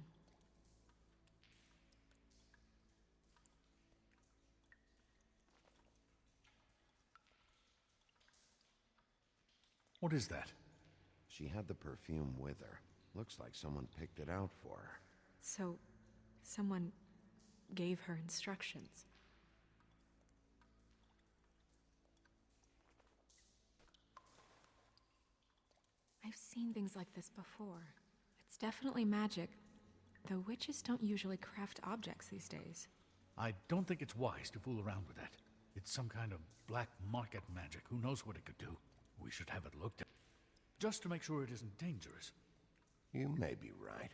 [SPEAKER 7] What is that?
[SPEAKER 1] She had the perfume with her. Looks like someone picked it out for her.
[SPEAKER 6] So, someone gave her instructions. I've seen things like this before. It's definitely magic, though witches don't usually craft objects these days.
[SPEAKER 7] I don't think it's wise to fool around with that. It's some kind of black market magic. Who knows what it could do? We should have it looked at. Just to make sure it isn't dangerous.
[SPEAKER 1] You may be right.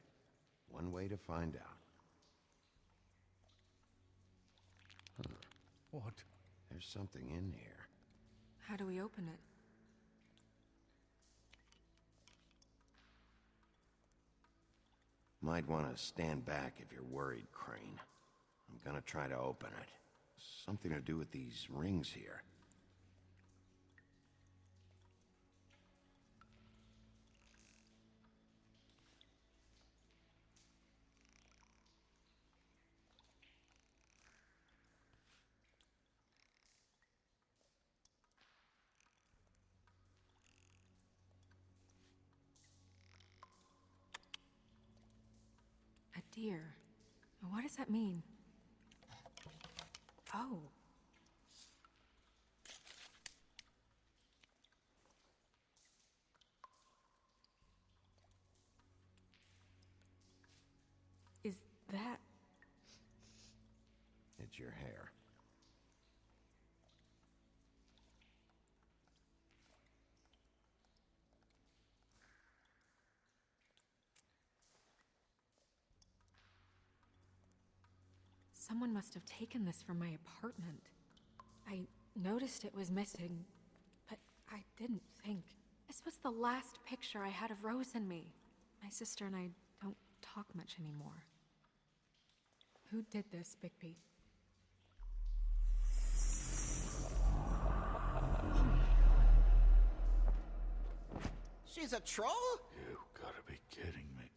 [SPEAKER 1] One way to find out.
[SPEAKER 7] What?
[SPEAKER 1] There's something in here.
[SPEAKER 6] How do we open it?
[SPEAKER 1] Might want to stand back if you're worried, Crane. I'm gonna try to open it. Something to do with these rings here.
[SPEAKER 6] A deer. What does that mean? Oh. Is that...
[SPEAKER 1] It's your hair.
[SPEAKER 6] Someone must have taken this from my apartment. I noticed it was missing, but I didn't think. This was the last picture I had of Rose and me. My sister and I don't talk much anymore. Who did this, Bigby?
[SPEAKER 13] She's a troll?
[SPEAKER 7] You gotta be kidding me.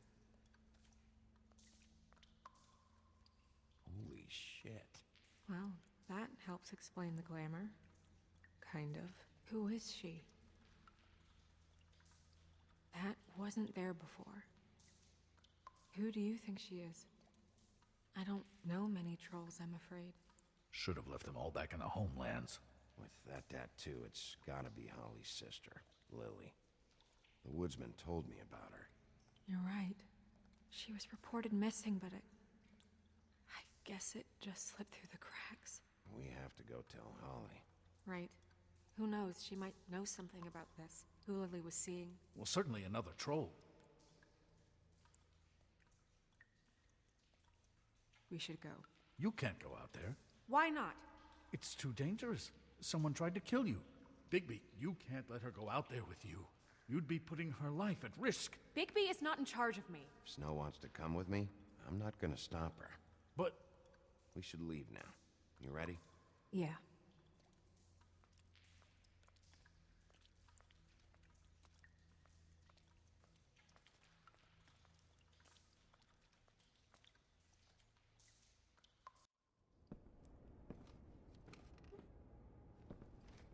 [SPEAKER 1] Holy shit.
[SPEAKER 6] Well, that helps explain the glamour. Kind of. Who is she? That wasn't there before. Who do you think she is? I don't know many trolls, I'm afraid.
[SPEAKER 7] Should have left them all back in the homelands.
[SPEAKER 1] With that tattoo, it's gotta be Holly's sister, Lily. The woodsman told me about her.
[SPEAKER 6] You're right. She was reported missing, but I guess it just slipped through the cracks.
[SPEAKER 1] We have to go tell Holly.
[SPEAKER 6] Right. Who knows? She might know something about this. Who Lily was seeing.
[SPEAKER 7] Well, certainly another troll.
[SPEAKER 6] We should go.
[SPEAKER 7] You can't go out there.
[SPEAKER 6] Why not?
[SPEAKER 7] It's too dangerous. Someone tried to kill you. Bigby, you can't let her go out there with you. You'd be putting her life at risk.
[SPEAKER 6] Bigby is not in charge of me.
[SPEAKER 1] If Snow wants to come with me, I'm not gonna stop her.
[SPEAKER 7] But...
[SPEAKER 1] We should leave now. You ready?
[SPEAKER 6] Yeah.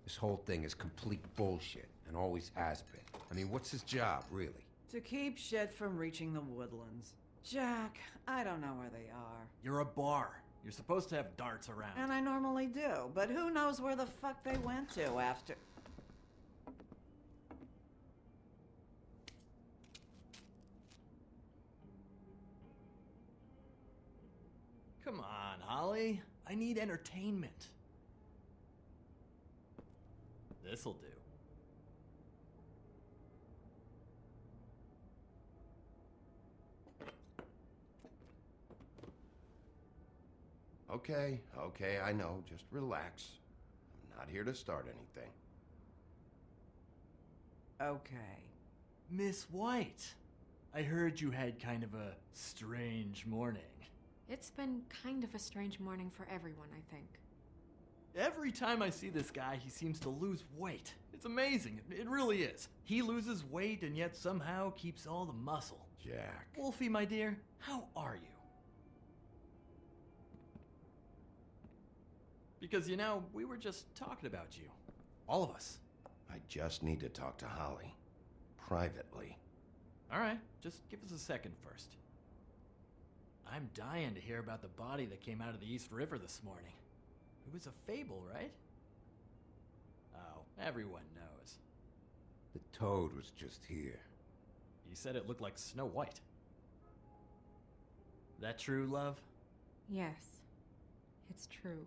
[SPEAKER 14] This whole thing is complete bullshit, and always has been. I mean, what's his job, really?
[SPEAKER 15] To keep shit from reaching the woodlands. Jack, I don't know where they are.
[SPEAKER 5] You're a bar. You're supposed to have darts around.
[SPEAKER 15] And I normally do, but who knows where the fuck they went to after...
[SPEAKER 5] Come on, Holly. I need entertainment. This'll do.
[SPEAKER 1] Okay, I know. Just relax. I'm not here to start anything.
[SPEAKER 15] Okay.
[SPEAKER 5] Miss White, I heard you had kind of a strange morning.
[SPEAKER 6] It's been kind of a strange morning for everyone, I think.
[SPEAKER 5] Every time I see this guy, he seems to lose weight. It's amazing. It really is. He loses weight and yet somehow keeps all the muscle.
[SPEAKER 1] Jack.
[SPEAKER 5] Wolfie, my dear, how are you? Because, you know, we were just talking about you. All of us.
[SPEAKER 1] I just need to talk to Holly. Privately.
[SPEAKER 5] All right, just give us a second first. I'm dying to hear about the body that came out of the East River this morning. It was a fable, right? Oh, everyone knows.
[SPEAKER 14] The toad was just here.
[SPEAKER 5] You said it looked like Snow White. That true, love?
[SPEAKER 6] Yes, it's true.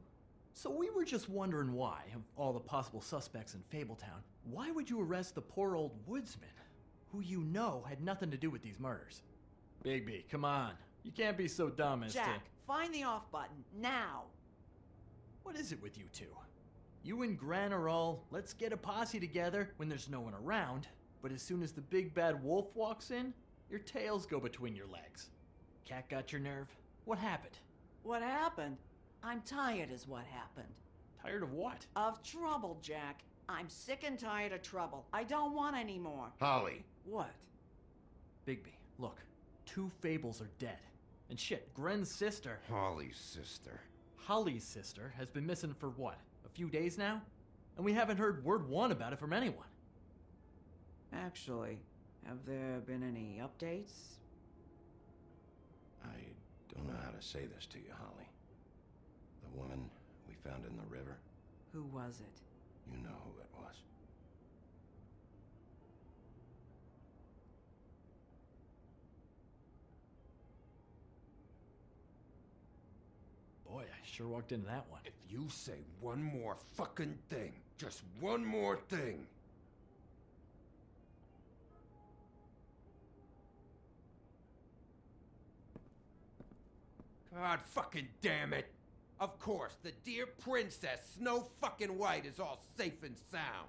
[SPEAKER 5] So we were just wondering why, of all the possible suspects in Fabletown, why would you arrest the poor old woodsman, who you know had nothing to do with these murders? Bigby, come on. You can't be so dumb as
[SPEAKER 15] Jack, find the off button, now!
[SPEAKER 5] What is it with you two? You and Gran are all, let's get a posse together when there's no one around. But as soon as the big bad wolf walks in, your tails go between your legs. Cat got your nerve? What happened?
[SPEAKER 15] What happened? I'm tired is what happened.
[SPEAKER 5] Tired of what?
[SPEAKER 15] Of trouble, Jack. I'm sick and tired of trouble. I don't want any more.
[SPEAKER 14] Holly.
[SPEAKER 15] What?
[SPEAKER 5] Bigby, look. 2 fables are dead. And shit, Gren's sister...
[SPEAKER 14] Holly's sister.
[SPEAKER 5] Holly's sister has been missing for what? A few days now? And we haven't heard word one about it from anyone.
[SPEAKER 15] Actually, have there been any updates?
[SPEAKER 1] I don't know how to say this to you, Holly. The woman we found in the river,
[SPEAKER 15] Who was it?
[SPEAKER 1] you know who it was.
[SPEAKER 5] Boy, I sure walked into that one.
[SPEAKER 14] If you say one more fucking thing, just one more thing. God fucking damn it! Of course, the dear princess, Snow fucking White, is all safe and sound.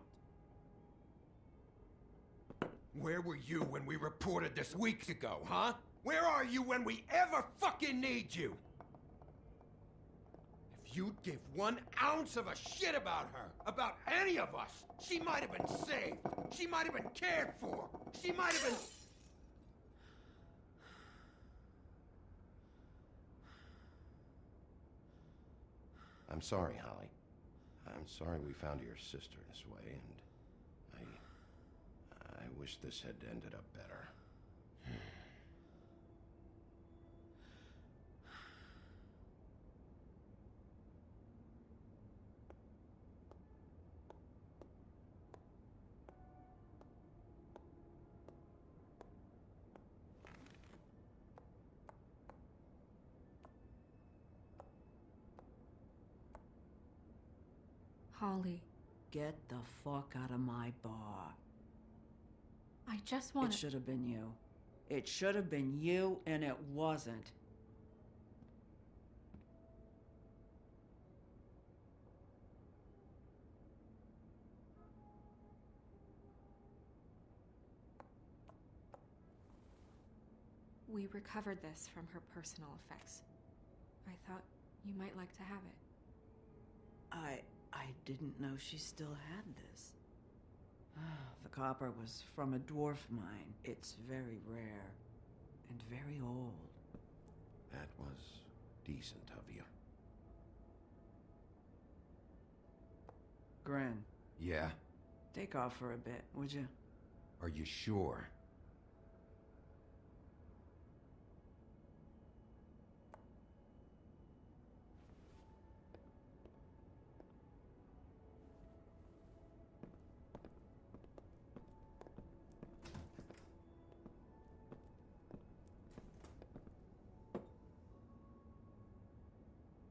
[SPEAKER 14] Where were you when we reported this weeks ago, huh? Where are you when we ever fucking need you? If you'd give 1 ounce of a shit about her, about any of us, she might have been saved. She might have been cared for. She might have been...
[SPEAKER 1] I'm sorry, Holly. I'm sorry we found your sister this way, and I wish this had ended up better.
[SPEAKER 6] Holly,
[SPEAKER 15] Get the fuck out of my bar.
[SPEAKER 6] I just want
[SPEAKER 15] It
[SPEAKER 6] to...
[SPEAKER 15] should have been you. It should have been you, and it wasn't.
[SPEAKER 6] We recovered this from her personal effects. I thought you might like to have it.
[SPEAKER 15] I didn't know she still had this. The copper was from a dwarf mine. It's very rare and very old.
[SPEAKER 1] That was decent of you.
[SPEAKER 15] Gren,
[SPEAKER 14] Yeah?
[SPEAKER 15] take off for a bit, would you?
[SPEAKER 14] Are you sure?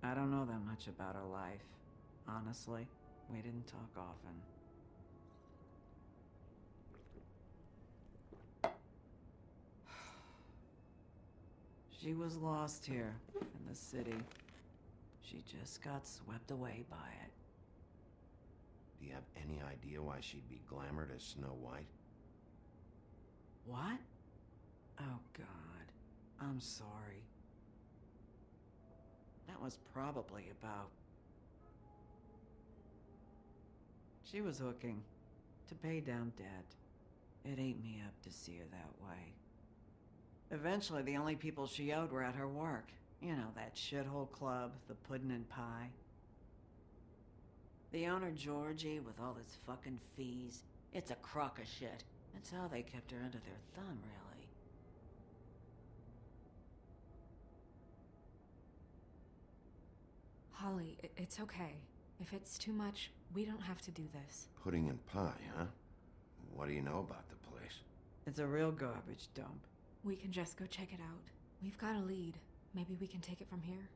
[SPEAKER 15] I don't know that much about her life. Honestly, we didn't talk often. She was lost here in the city. She just got swept away by it.
[SPEAKER 1] Do you have any idea why she'd be glamored as Snow White?
[SPEAKER 15] What? Oh, God. I'm sorry. That was probably about... She was hooking to pay down debt. It ate me up to see her that way. Eventually, the only people she owed were at her work. You know, that shithole club, the Puddin' and Pie. The owner, Georgie, with all his fucking fees, it's a crock of shit. That's how they kept her under their thumb, really.
[SPEAKER 6] Holly, it's okay. If it's too much, we don't have to do this.
[SPEAKER 1] Pudding and pie, huh? What do you know about the place?
[SPEAKER 15] It's a real garbage dump.
[SPEAKER 6] We can just go check it out. We've got a lead. Maybe we can take it from here.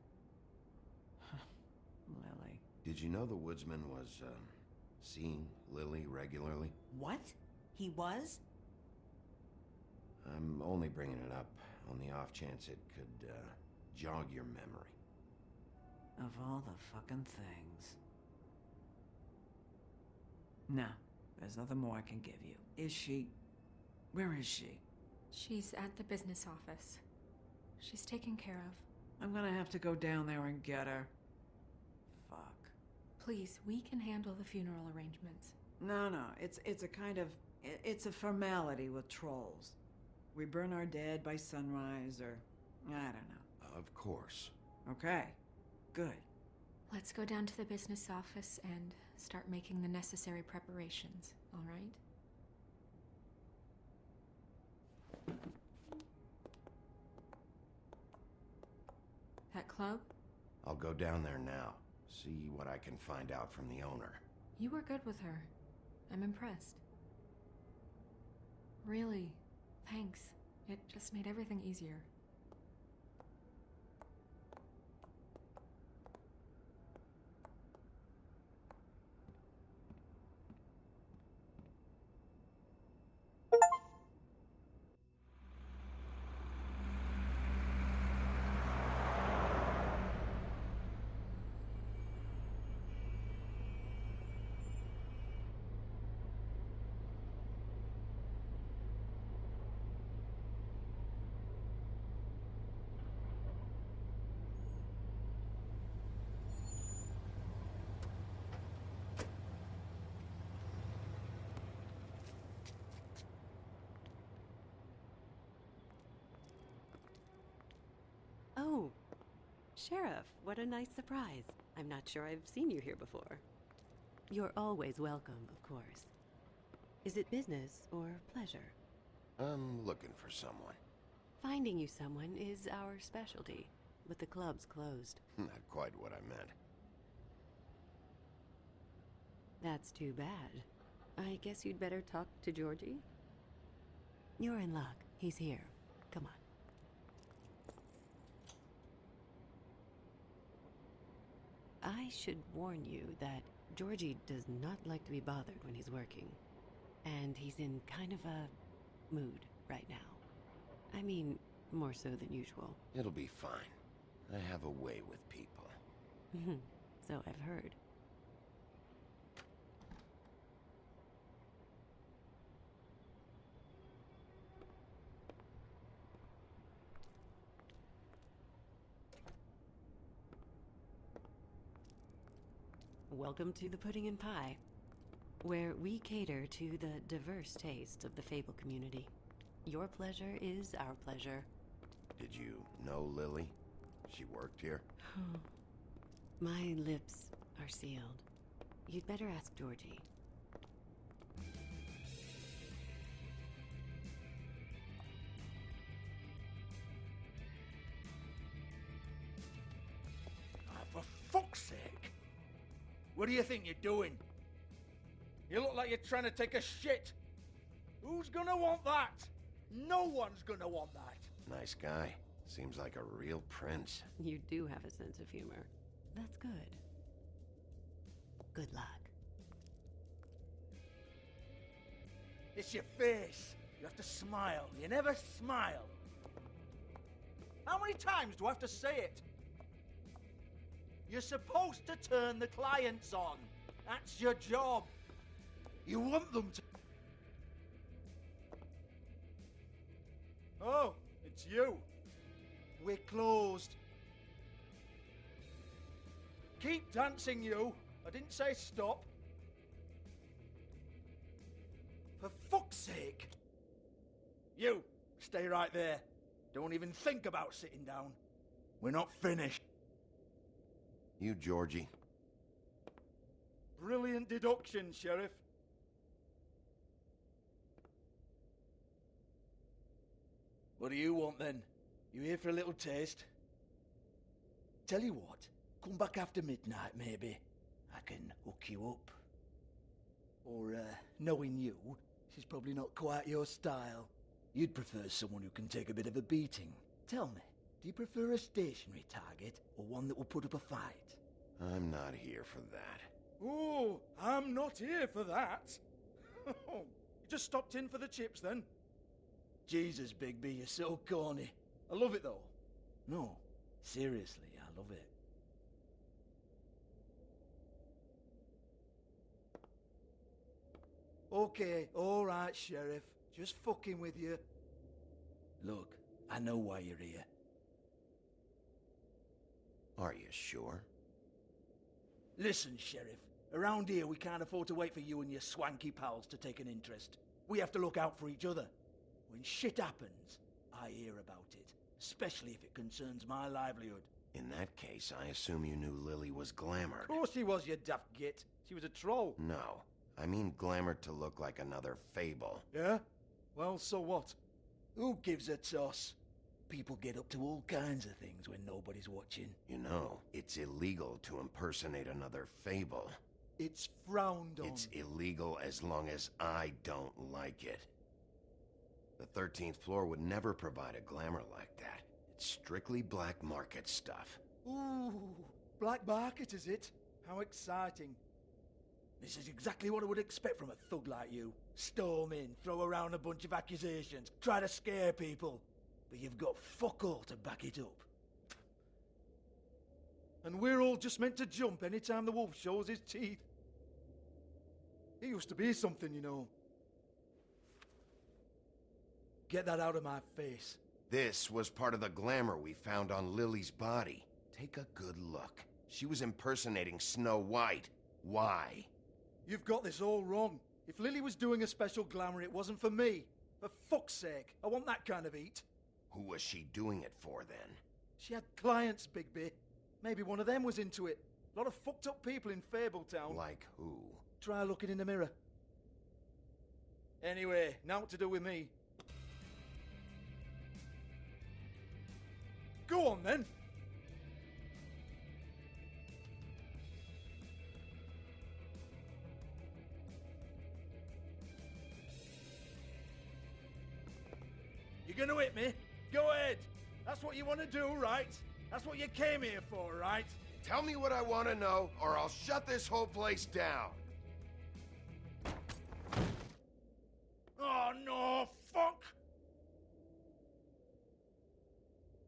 [SPEAKER 15] Lily.
[SPEAKER 1] Did you know the woodsman was, seeing Lily regularly?
[SPEAKER 15] What? He was?
[SPEAKER 1] I'm only bringing it up on the off chance it could, jog your memory.
[SPEAKER 15] Of all the fucking things. No, there's nothing more I can give you. Is she... Where is she?
[SPEAKER 6] She's at the business office. She's taken care of.
[SPEAKER 15] I'm gonna have to go down there and get her. Fuck.
[SPEAKER 6] Please, we can handle the funeral arrangements.
[SPEAKER 15] No, it's a kind of... It's a formality with trolls. We burn our dead by sunrise, or... I don't know.
[SPEAKER 1] Of course.
[SPEAKER 15] Okay, good.
[SPEAKER 6] Let's go down to the business office and start making the necessary preparations, all right? That club?
[SPEAKER 1] I'll go down there now. See what I can find out from the owner.
[SPEAKER 6] You were good with her. I'm impressed. Really, thanks. It just made everything easier.
[SPEAKER 16] Oh, Sheriff, what a nice surprise. I'm not sure I've seen you here before. You're always welcome, of course. Is it business or pleasure?
[SPEAKER 1] I'm looking for someone.
[SPEAKER 16] Finding you someone is our specialty, but the club's closed.
[SPEAKER 1] Not quite what I meant.
[SPEAKER 16] That's too bad. I guess you'd better talk to Georgie? You're in luck. He's here. Come on. I should warn you that Georgie does not like to be bothered when he's working. And he's in kind of a mood right now. I mean, more so than usual.
[SPEAKER 1] It'll be fine. I have a way with people.
[SPEAKER 16] So I've heard. Welcome to the Pudding and Pie, where we cater to the diverse tastes of the Fable community. Your pleasure is our pleasure.
[SPEAKER 1] Did you know Lily? She worked here?
[SPEAKER 16] My lips are sealed. You'd better ask Georgie.
[SPEAKER 7] For fuck's sake! What do you think you're doing? You look like you're trying to take a shit. Who's gonna want that? No one's gonna want that.
[SPEAKER 1] Nice guy. Seems like a real prince.
[SPEAKER 16] You do have a sense of humor. That's good. Good luck.
[SPEAKER 7] It's your face. You have to smile. You never smile. How many times do I have to say it? You're supposed to turn the clients on. That's your job. You want them to... Oh, it's you. We're closed. Keep dancing, you. I didn't say stop. For fuck's sake. You, stay right there. Don't even think about sitting down. We're not finished.
[SPEAKER 1] You, Georgie.
[SPEAKER 7] Brilliant deduction, Sheriff. What do you want, then? You here for a little taste? Tell you what, come back after midnight, maybe. I can hook you up. Or, knowing you, she's probably not quite your style. You'd prefer someone who can take a bit of a beating. Tell me, do you prefer a stationary target, or one that will put up a fight?
[SPEAKER 1] I'm not here for that.
[SPEAKER 7] Oh, I'm not here for that. You just stopped in for the chips, then? Jesus, Bigby, you're so corny. I love it, though. No, seriously, I love it.
[SPEAKER 17] Okay, all right, Sheriff. Just fucking with you. Look, I know why you're here.
[SPEAKER 1] Are you sure?
[SPEAKER 17] Listen, Sheriff. Around here, we can't afford to wait for you and your swanky pals to take an interest. We have to look out for each other. When shit happens, I hear about it. Especially if it concerns my livelihood.
[SPEAKER 1] In that case, I assume you knew Lily was glamored.
[SPEAKER 17] Of course she was, you daft git. She was a troll.
[SPEAKER 1] No. I mean glamored to look like another fable.
[SPEAKER 17] Yeah? Well, so what? Who gives a toss? People get up to all kinds of things when nobody's watching.
[SPEAKER 1] You know, it's illegal to impersonate another fable.
[SPEAKER 17] It's frowned on.
[SPEAKER 1] It's illegal as long as I don't like it. The 13th floor would never provide a glamour like that. It's strictly black market stuff.
[SPEAKER 17] Ooh, black market is it? How exciting. This is exactly what I would expect from a thug like you. Storm in, throw around a bunch of accusations, try to scare people. But you've got fuck all to back it up. And we're all just meant to jump any time the wolf shows his teeth. He used to be something, you know. Get that out of my face.
[SPEAKER 1] This was part of the glamour we found on Lily's body. Take a good look. She was impersonating Snow White. Why?
[SPEAKER 17] You've got this all wrong. If Lily was doing a special glamour, it wasn't for me. For fuck's sake, I want that kind of eat.
[SPEAKER 1] Who was she doing it for, then?
[SPEAKER 17] She had clients, Bigby. Maybe one of them was into it. A lot of fucked up people in Fabletown.
[SPEAKER 1] Like who?
[SPEAKER 17] Try looking in the mirror. Anyway, now what to do with me. Go on, then. You're gonna hit me? Go ahead. That's what you want to do, right? That's what you came here for, right?
[SPEAKER 1] Tell me what I want to know, or I'll shut this whole place down.
[SPEAKER 17] Oh, no, fuck!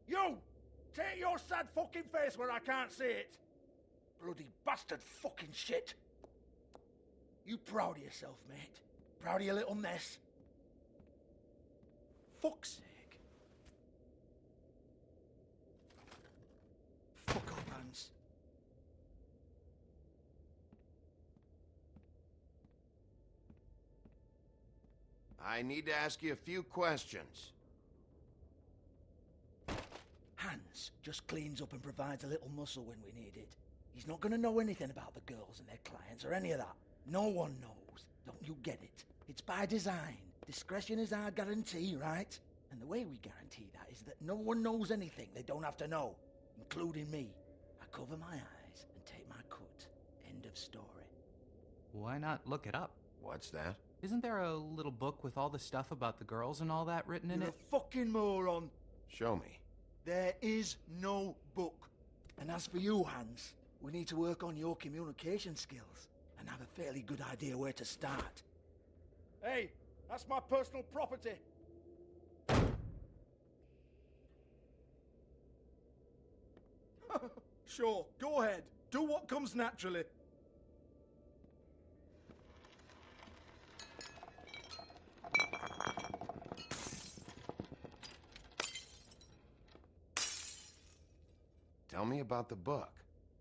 [SPEAKER 17] You! Take your sad fucking face where I can't see it! Bloody bastard fucking shit! You proud of yourself, mate? Proud of your little mess? Fuck's sake. Fuck off, Hans.
[SPEAKER 1] I need to ask you a few questions.
[SPEAKER 17] Hans just cleans up and provides a little muscle when we need it. He's not gonna know anything about the girls and their clients or any of that. No one knows. Don't you get it? It's by design. Discretion is our guarantee, right? And the way we guarantee that is that no one knows anything they don't have to know, including me. I cover my eyes and take my cut. End of story.
[SPEAKER 18] Why not look it up?
[SPEAKER 1] What's that?
[SPEAKER 18] Isn't there a little book with all the stuff about the girls and all that written in
[SPEAKER 17] You're
[SPEAKER 18] it?
[SPEAKER 17] a fucking moron.
[SPEAKER 1] Show me.
[SPEAKER 17] There is no book. And as for you, Hans, we need to work on your communication skills and have a fairly good idea where to start. Hey, that's my personal property. Sure, go ahead. Do what comes naturally.
[SPEAKER 1] Tell me about the book.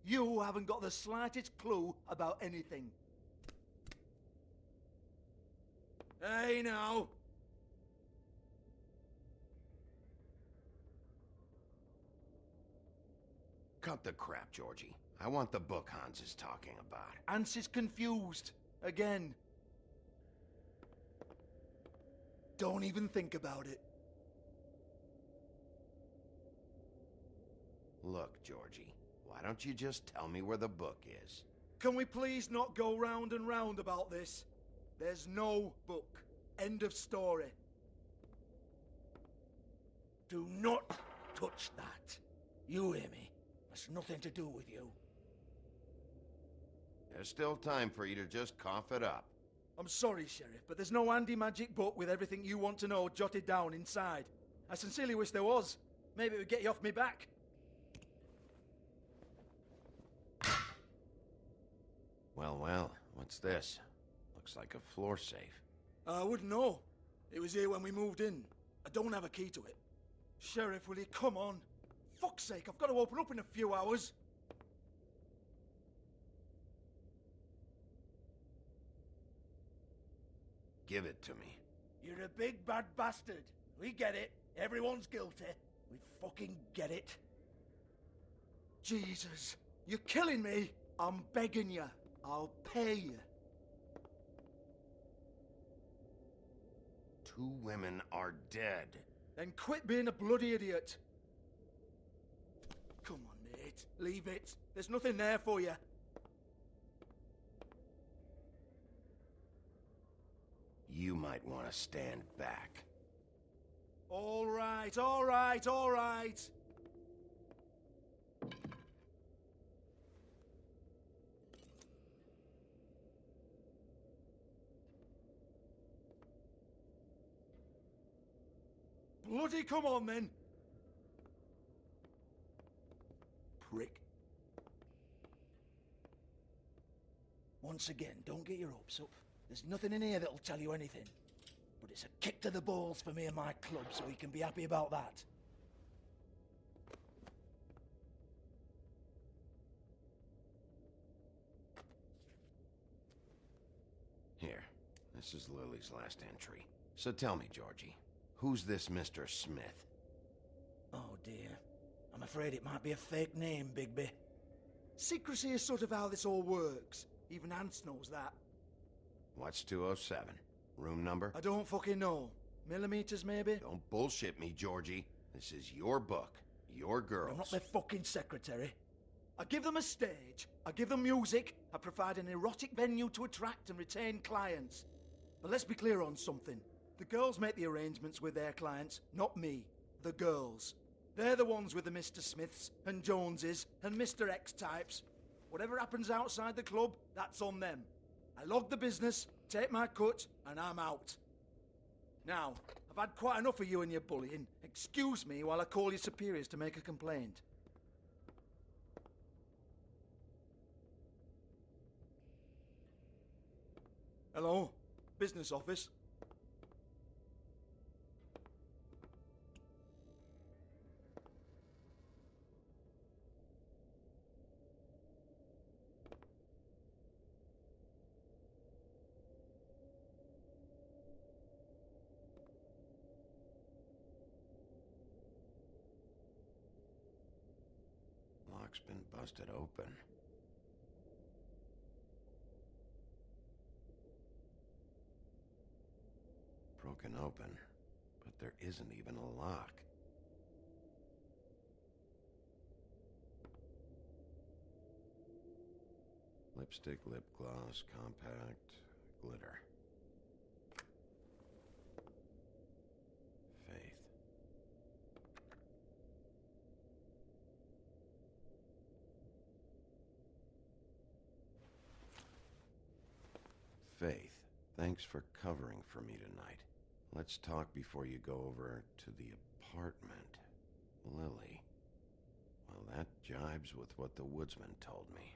[SPEAKER 17] You haven't got the slightest clue about anything. Hey, now.
[SPEAKER 1] Cut the crap, Georgie. I want the book Hans is talking about.
[SPEAKER 17] Hans is confused. Again. Don't even think about it.
[SPEAKER 1] Look, Georgie, why don't you just tell me where the book is?
[SPEAKER 17] Can we please not go round and round about this? There's no book. End of story. Do not touch that. You hear me? That's nothing to do with you.
[SPEAKER 1] There's still time for you to just cough it up.
[SPEAKER 17] I'm sorry, Sheriff, but there's no handy magic book with everything you want to know jotted down inside. I sincerely wish there was. Maybe it would get you off me back.
[SPEAKER 1] Well, what's this? Looks like a floor safe.
[SPEAKER 17] I wouldn't know. It was here when we moved in. I don't have a key to it. Sheriff, will you come on? Fuck's sake, I've got to open up in a few hours.
[SPEAKER 1] Give it to me.
[SPEAKER 17] You're a big bad bastard. We get it. Everyone's guilty. We fucking get it. Jesus, you're killing me. I'm begging you. I'll pay you.
[SPEAKER 1] 2 women are dead.
[SPEAKER 17] Then quit being a bloody idiot. Come on, mate. Leave it. There's nothing there for you.
[SPEAKER 1] You might want to stand back.
[SPEAKER 17] All right, all right, all right. Bloody come on, then. Prick. Once again, don't get your hopes up. There's nothing in here that'll tell you anything. But it's a kick to the balls for me and my club, so you can be happy about that.
[SPEAKER 1] Here, this is Lily's last entry. So tell me, Georgie, who's this Mr. Smith?
[SPEAKER 17] Oh dear. I'm afraid it might be a fake name, Bigby. Secrecy is sort of how this all works. Even Ants knows that.
[SPEAKER 1] What's 207? Room number?
[SPEAKER 17] I don't fucking know. Millimeters, maybe?
[SPEAKER 1] Don't bullshit me, Georgie. This is your book. Your girls.
[SPEAKER 17] I'm not their fucking secretary. I give them a stage. I give them music. I provide an erotic venue to attract and retain clients. But let's be clear on something. The girls make the arrangements with their clients, not me. The girls. They're the ones with the Mr. Smiths and Joneses and Mr. X types. Whatever happens outside the club, that's on them. I log the business, take my cut, and I'm out. Now, I've had quite enough of you and your bullying. Excuse me while I call your superiors to make a complaint. Hello? Business office?
[SPEAKER 1] Lock's been busted open. Broken open, but there isn't even a lock. Lipstick, lip gloss, compact, glitter. Faith. Faith, thanks for covering for me tonight. Let's talk before you go over to the apartment. Lily. Well, that jibes with what the woodsman told me.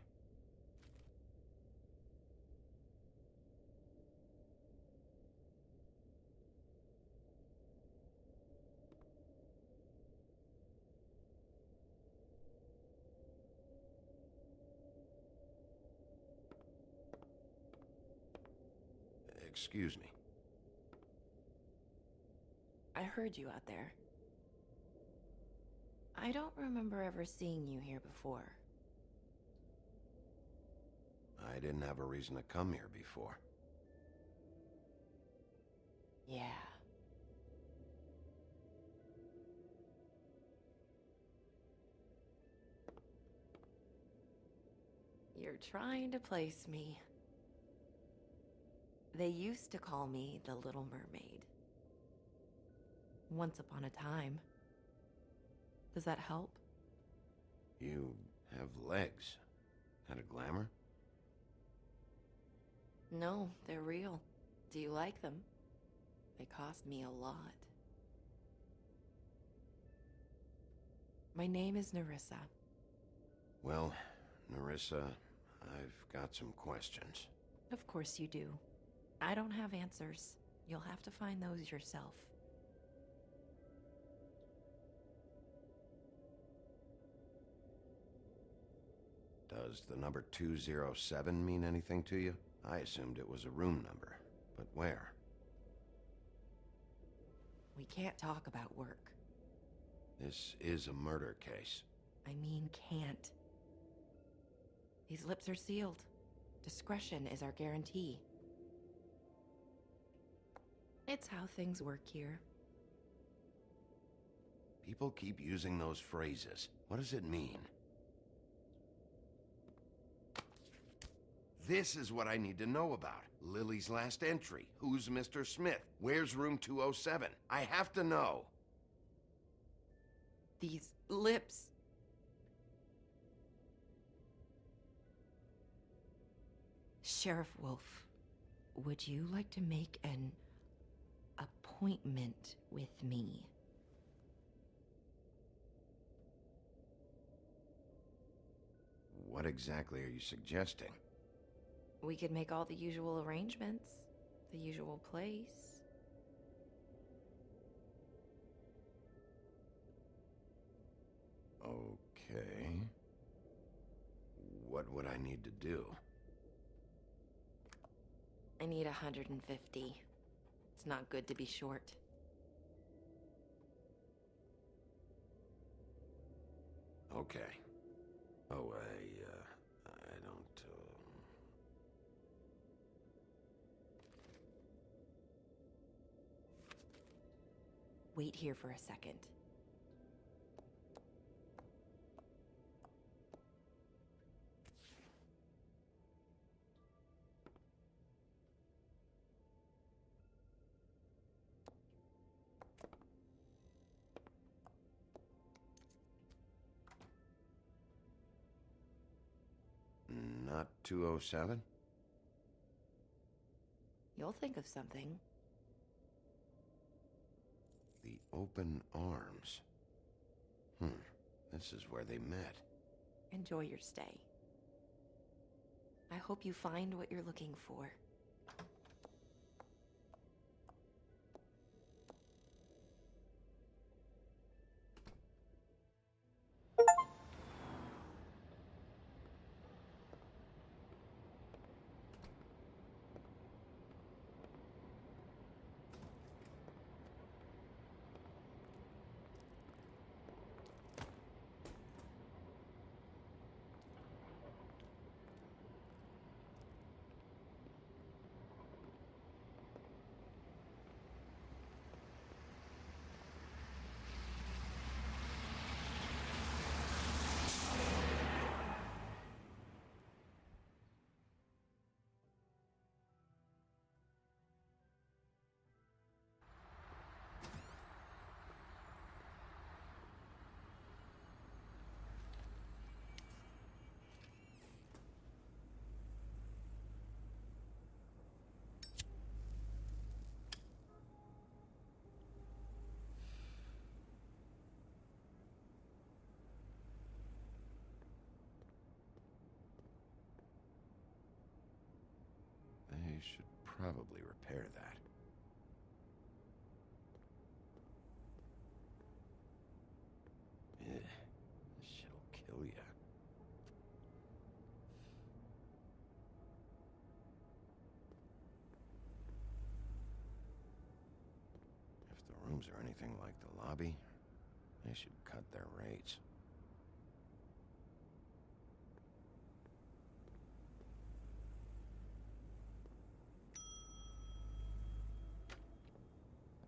[SPEAKER 1] Excuse me.
[SPEAKER 19] I heard you out there. I don't remember ever seeing you here before.
[SPEAKER 1] I didn't have a reason to come here before.
[SPEAKER 19] Yeah. You're trying to place me. They used to call me the Little Mermaid. Once upon a time. Does that help?
[SPEAKER 1] You have legs. Had a glamour?
[SPEAKER 19] No, they're real. Do you like them? They cost me a lot. My name is Nerissa.
[SPEAKER 1] Well, Nerissa, I've got some questions.
[SPEAKER 19] Of course you do. I don't have answers. You'll have to find those yourself.
[SPEAKER 1] Does the number 207 mean anything to you? I assumed it was a room number, but where?
[SPEAKER 19] We can't talk about work.
[SPEAKER 1] This is a murder case.
[SPEAKER 19] I mean, can't. These lips are sealed. Discretion is our guarantee. It's how things work here.
[SPEAKER 1] People keep using those phrases. What does it mean? This is what I need to know about. Lily's last entry. Who's Mr. Smith? Where's room 207? I have to know.
[SPEAKER 19] These lips. Sheriff Wolf, would you like to make an appointment with me?
[SPEAKER 1] What exactly are you suggesting?
[SPEAKER 19] We could make all the usual arrangements, the usual place.
[SPEAKER 1] Okay. What would I need to do?
[SPEAKER 19] I need 150. It's not good to be short.
[SPEAKER 1] Okay. Oh, I don't,
[SPEAKER 19] Wait here for a second.
[SPEAKER 1] Not 207?
[SPEAKER 19] You'll think of something.
[SPEAKER 1] The open arms. This is where they met.
[SPEAKER 19] Enjoy your stay. I hope you find what you're looking for.
[SPEAKER 1] They should probably repair that. Ugh, this shit'll kill ya. If the rooms are anything like the lobby, they should cut their rates.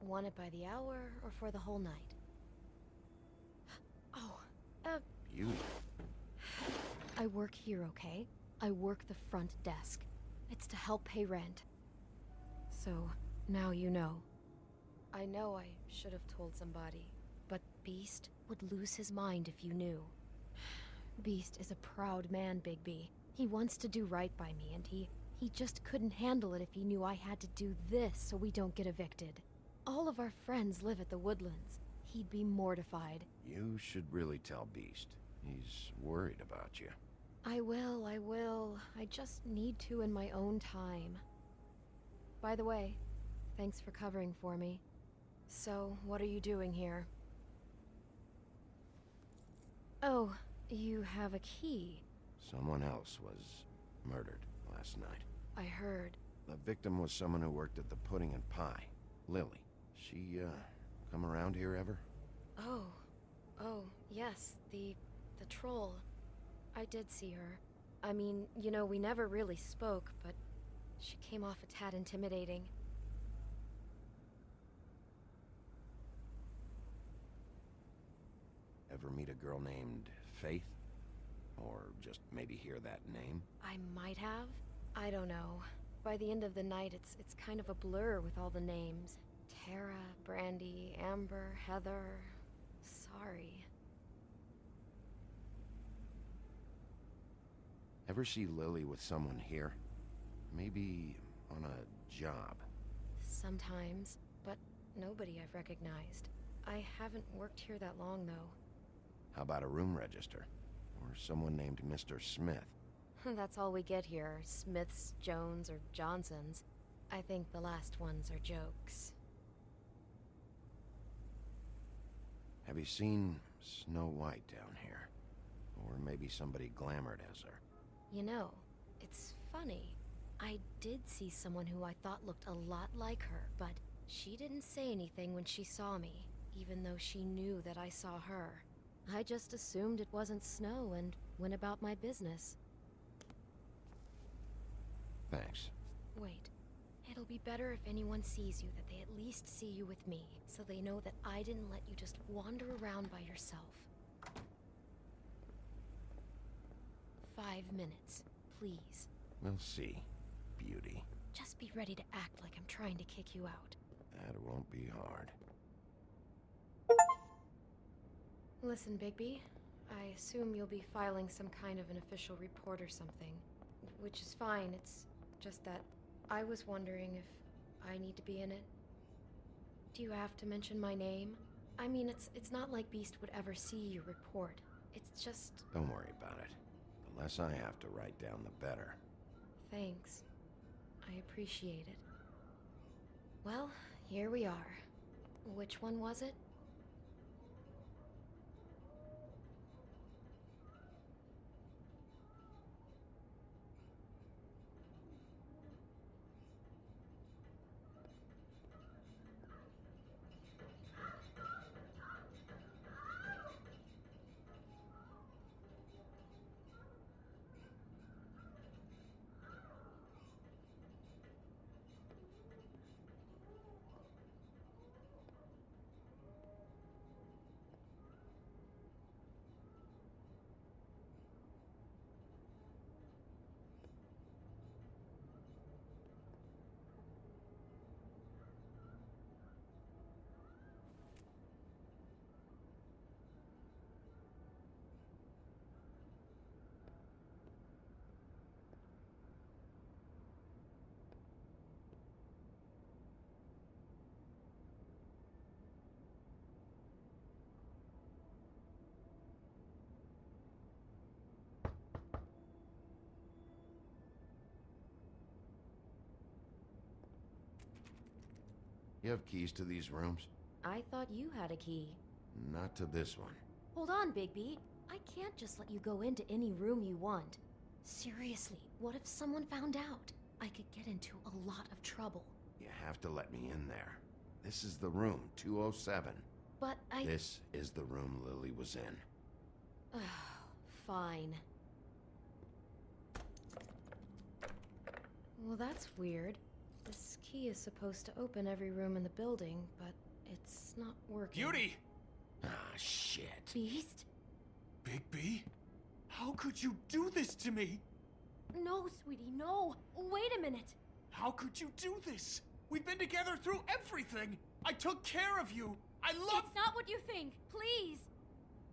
[SPEAKER 4] Want it by the hour or for the whole night? Oh,
[SPEAKER 1] You?
[SPEAKER 4] I work here, okay? I work the front desk. It's to help pay rent. So, now you know. I know I should have told somebody, but Beast would lose his mind if you knew. Beast is a proud man, Bigby. He wants to do right by me, and he just couldn't handle it if he knew I had to do this so we don't get evicted. All of our friends live at the Woodlands. He'd be mortified.
[SPEAKER 1] You should really tell Beast. He's worried about you.
[SPEAKER 4] I will. I just need to in my own time. By the way, thanks for covering for me. So, what are you doing here? Oh, you have a key.
[SPEAKER 1] Someone else was murdered last night.
[SPEAKER 4] I heard.
[SPEAKER 1] The victim was someone who worked at the Pudding and Pie. Lily. She, come around here ever?
[SPEAKER 4] Oh, yes, the troll. I did see her. I mean, you know, we never really spoke, but she came off a tad intimidating.
[SPEAKER 1] Ever meet a girl named Faith? Or just maybe hear that name?
[SPEAKER 4] I might have. I don't know. By the end of the night, it's kind of a blur with all the names. Tara, Brandy, Amber, Heather... Sorry.
[SPEAKER 1] Ever see Lily with someone here? Maybe on a job?
[SPEAKER 4] Sometimes, but nobody I've recognized. I haven't worked here that long, though.
[SPEAKER 1] How about a room register? Or someone named Mr. Smith?
[SPEAKER 4] That's all we get here, Smiths, Jones, or Johnsons. I think the last ones are jokes.
[SPEAKER 1] Have you seen Snow White down here? Or maybe somebody glamored as her?
[SPEAKER 4] You know, it's funny. I did see someone who I thought looked a lot like her, but she didn't say anything when she saw me, even though she knew that I saw her. I just assumed it wasn't Snow and went about my business.
[SPEAKER 1] Thanks.
[SPEAKER 4] Wait. It'll be better if anyone sees you that they at least see you with me, so they know that I didn't let you just wander around by yourself. 5 minutes, please.
[SPEAKER 1] We'll see, beauty.
[SPEAKER 4] Just be ready to act like I'm trying to kick you out.
[SPEAKER 1] That won't be hard.
[SPEAKER 4] Listen, Bigby, I assume you'll be filing some kind of an official report or something. Which is fine, it's just that I was wondering if I need to be in it. Do you have to mention my name? I mean, it's not like Beast would ever see your report. It's just...
[SPEAKER 1] Don't worry about it. The less I have to write down, the better.
[SPEAKER 4] Thanks. I appreciate it. Well, here we are. Which one was it?
[SPEAKER 1] You have keys to these rooms?
[SPEAKER 4] I thought you had a key.
[SPEAKER 1] Not to this one.
[SPEAKER 4] Hold on, Bigby. I can't just let you go into any room you want. Seriously, what if someone found out? I could get into a lot of trouble.
[SPEAKER 1] You have to let me in there. This is the room, 207.
[SPEAKER 4] But I...
[SPEAKER 1] This is the room Lily was in.
[SPEAKER 4] Fine. Well, that's weird. This key is supposed to open every room in the building, but it's not working.
[SPEAKER 14] Beauty!
[SPEAKER 1] Ah, shit.
[SPEAKER 4] Beast?
[SPEAKER 14] Bigby? How could you do this to me?
[SPEAKER 12] No, sweetie, no. Wait a minute.
[SPEAKER 14] How could you do this? We've been together through everything. I took care of you. I love...
[SPEAKER 12] It's not what you think. Please.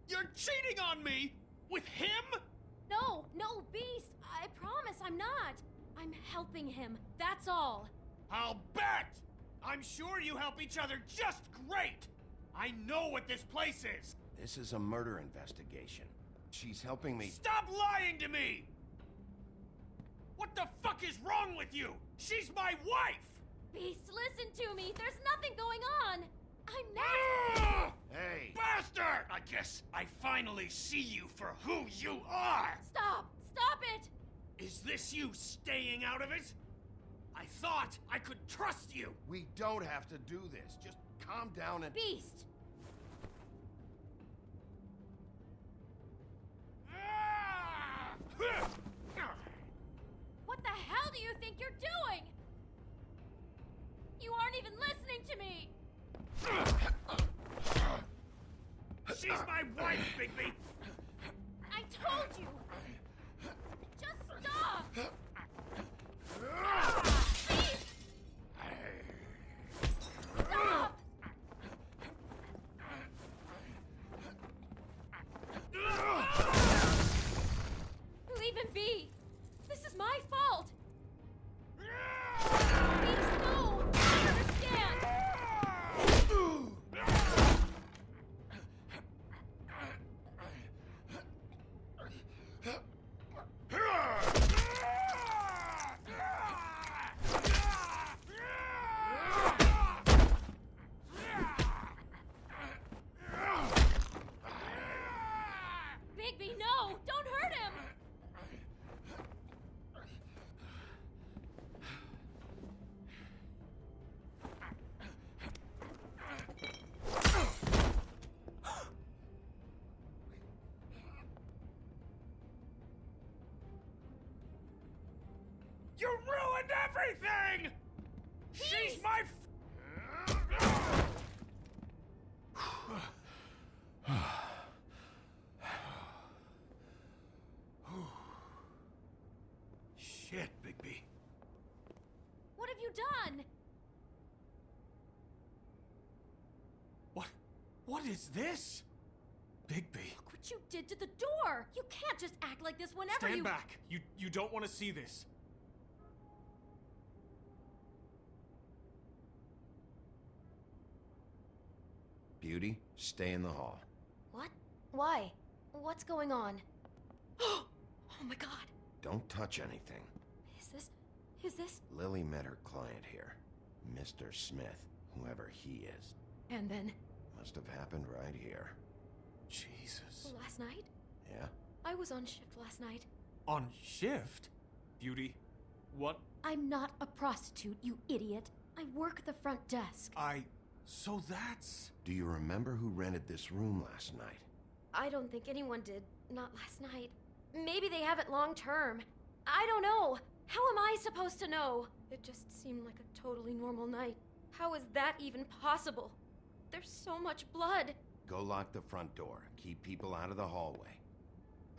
[SPEAKER 14] You're cheating on me! With him?
[SPEAKER 12] No, Beast. I promise I'm not. I'm helping him. That's all.
[SPEAKER 14] I'll bet! I'm sure you help each other just great! I know what this place is!
[SPEAKER 1] This is a murder investigation. She's helping me...
[SPEAKER 14] Stop lying to me! What the fuck is wrong with you? She's my wife!
[SPEAKER 12] Beast, listen to me! There's nothing going on! I'm not—
[SPEAKER 1] Hey!
[SPEAKER 20] Bastard! I guess I finally see you for who you are!
[SPEAKER 12] Stop! Stop it!
[SPEAKER 20] Is this you staying out of it? I thought I could trust you!
[SPEAKER 1] We don't have to do this. Just calm down and...
[SPEAKER 12] Beast! What the hell do you think you're doing? You aren't even listening to me!
[SPEAKER 20] She's my wife, Bigby!
[SPEAKER 12] I told you! Just stop! Please! Stop! Leave him be! This is my fault! Please, no! I understand! Bigby, no! Don't hurt him!
[SPEAKER 20] You ruined everything! She's my Shit, Bigby.
[SPEAKER 12] What have you done?
[SPEAKER 20] What is this? Bigby.
[SPEAKER 12] Look what you did to the door! You can't just act like this whenever
[SPEAKER 20] Stand
[SPEAKER 12] you—
[SPEAKER 20] back. You don't want to see this.
[SPEAKER 1] Beauty, stay in the hall.
[SPEAKER 4] What? Why? What's going on? Oh my god.
[SPEAKER 1] Don't touch anything.
[SPEAKER 4] Is this?
[SPEAKER 1] Lily met her client here. Mr. Smith, whoever he is.
[SPEAKER 4] And then?
[SPEAKER 1] Must have happened right here.
[SPEAKER 20] Jesus.
[SPEAKER 4] Last night?
[SPEAKER 1] Yeah?
[SPEAKER 4] I was on shift last night.
[SPEAKER 20] On shift? Beauty, what?
[SPEAKER 4] I'm not a prostitute, you idiot. I work the front desk.
[SPEAKER 20] So that's...
[SPEAKER 1] Do you remember who rented this room last night?
[SPEAKER 4] I don't think anyone did. Not last night. Maybe they have it long term. I don't know. How am I supposed to know? It just seemed like a totally normal night. How is that even possible? There's so much blood.
[SPEAKER 1] Go lock the front door. Keep people out of the hallway.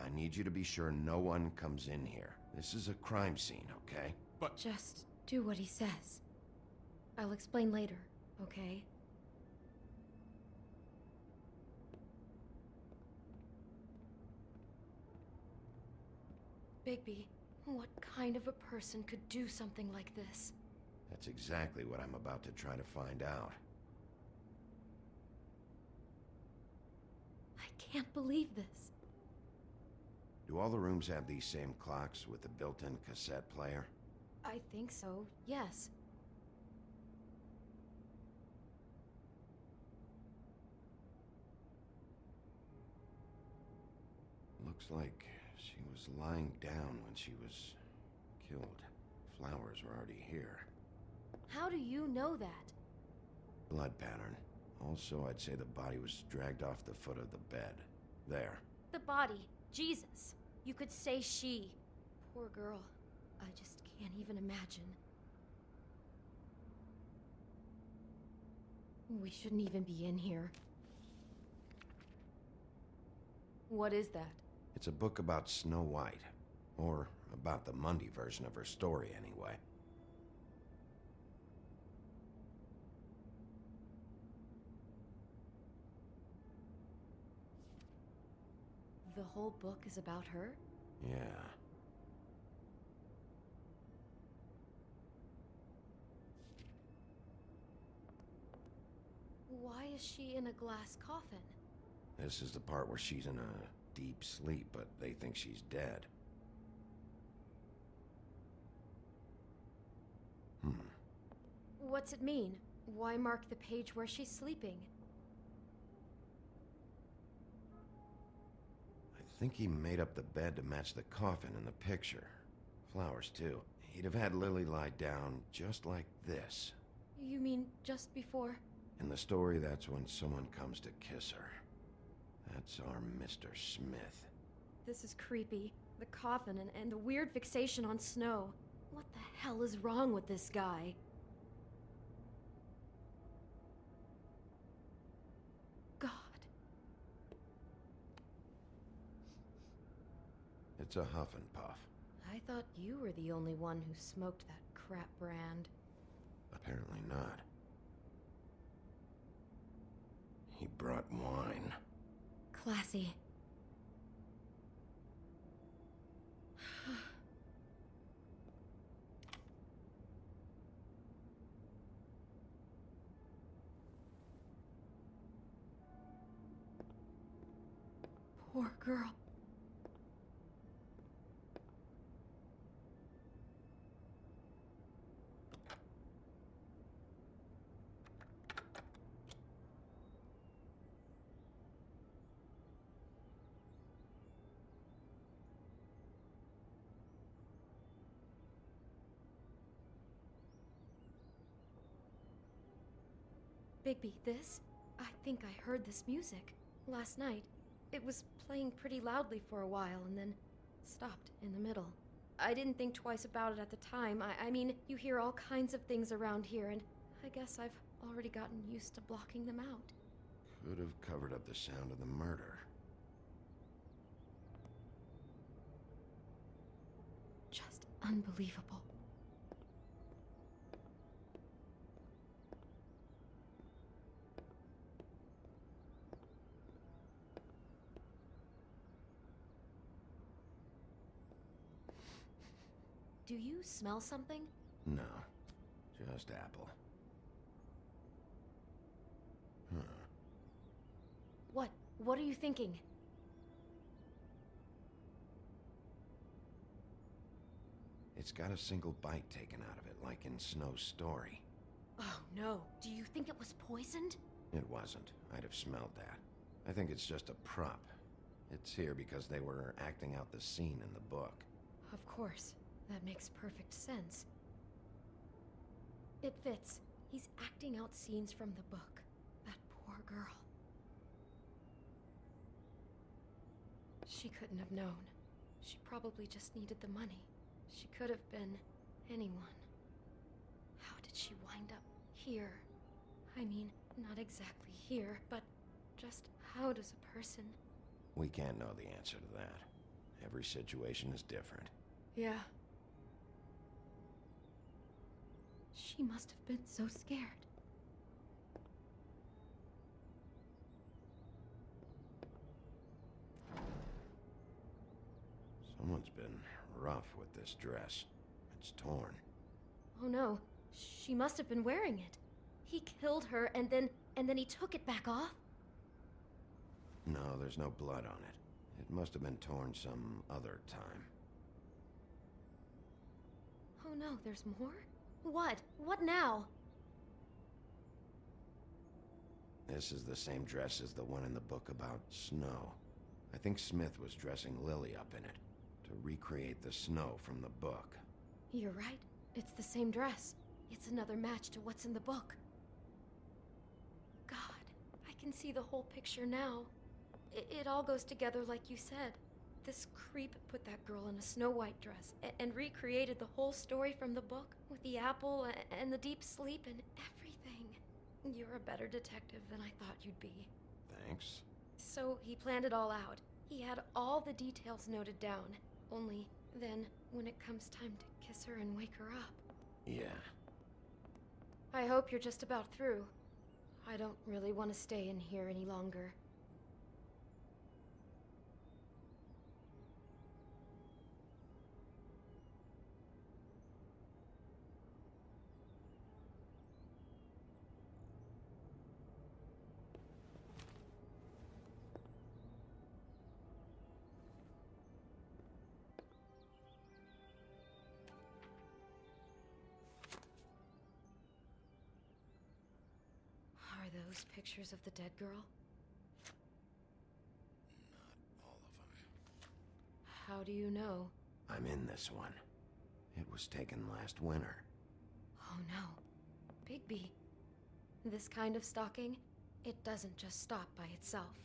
[SPEAKER 1] I need you to be sure no one comes in here. This is a crime scene, okay?
[SPEAKER 20] But...
[SPEAKER 4] Just do what he says. I'll explain later, okay? Bigby, what kind of a person could do something like this?
[SPEAKER 1] That's exactly what I'm about to try to find out.
[SPEAKER 4] I can't believe this.
[SPEAKER 1] Do all the rooms have these same clocks with the built-in cassette player?
[SPEAKER 4] I think so, yes.
[SPEAKER 1] Looks like she was lying down when she was killed. Flowers were already here.
[SPEAKER 4] How do you know that?
[SPEAKER 1] Blood pattern. Also, I'd say the body was dragged off the foot of the bed. There.
[SPEAKER 4] The body. Jesus. You could say she. Poor girl. I just can't even imagine. We shouldn't even be in here. What is that?
[SPEAKER 1] It's a book about Snow White. Or about the Mundy version of her story, anyway.
[SPEAKER 4] The whole book is about her?
[SPEAKER 1] Yeah.
[SPEAKER 4] Why is she in a glass coffin?
[SPEAKER 1] This is the part where she's in a deep sleep, but they think she's dead.
[SPEAKER 4] What's it mean? Why mark the page where she's sleeping?
[SPEAKER 1] I think he made up the bed to match the coffin in the picture. Flowers, too. He'd have had Lily lie down just like this.
[SPEAKER 4] You mean just before?
[SPEAKER 1] In the story, that's when someone comes to kiss her. That's our Mr. Smith.
[SPEAKER 4] This is creepy. The coffin and the weird fixation on Snow. What the hell is wrong with this guy? God.
[SPEAKER 1] It's a huff and puff.
[SPEAKER 4] I thought you were the only one who smoked that crap brand.
[SPEAKER 1] Apparently not. He brought wine.
[SPEAKER 4] Classy. Poor girl. Bigby, this? I think I heard this music. Last night. It was playing pretty loudly for a while and then stopped in the middle. I didn't think twice about it at the time. I mean, you hear all kinds of things around here, and I guess I've already gotten used to blocking them out.
[SPEAKER 1] Could have covered up the sound of the murder.
[SPEAKER 4] Just unbelievable. Do you smell something?
[SPEAKER 1] No, just apple. Huh.
[SPEAKER 4] What? What are you thinking?
[SPEAKER 1] It's got a single bite taken out of it, like in Snow's story.
[SPEAKER 4] Oh no. Do you think it was poisoned?
[SPEAKER 1] It wasn't. I'd have smelled that. I think it's just a prop. It's here because they were acting out the scene in the book.
[SPEAKER 4] Of course. That makes perfect sense. It fits. He's acting out scenes from the book. That poor girl. She couldn't have known. She probably just needed the money. She could have been anyone. How did she wind up here? I mean, not exactly here, but just how does a person...
[SPEAKER 1] We can't know the answer to that. Every situation is different.
[SPEAKER 4] Yeah. She must have been so scared.
[SPEAKER 1] Someone's been rough with this dress. It's torn.
[SPEAKER 4] Oh no, she must have been wearing it. He killed her and then he took it back off?
[SPEAKER 1] No, there's no blood on it. It must have been torn some other time.
[SPEAKER 4] Oh no, there's more? What? What now?
[SPEAKER 1] This is the same dress as the one in the book about Snow. I think Smith was dressing Lily up in it, to recreate the Snow from the book.
[SPEAKER 4] You're right. It's the same dress. It's another match to what's in the book. God, I can see the whole picture now. It all goes together like you said. This creep put that girl in a Snow White dress and recreated the whole story from the book with the apple and the deep sleep and everything. You're a better detective than I thought you'd be.
[SPEAKER 1] Thanks.
[SPEAKER 4] So he planned it all out. He had all the details noted down. Only then, when it comes time to kiss her and wake her up.
[SPEAKER 1] Yeah.
[SPEAKER 4] I hope you're just about through. I don't really want to stay in here any longer. those pictures of the dead girl?
[SPEAKER 1] All of them.
[SPEAKER 4] How do you know?
[SPEAKER 1] I'm in this one. It was taken last winter.
[SPEAKER 4] Oh no. Bigby. This kind of stalking, it doesn't just stop by itself.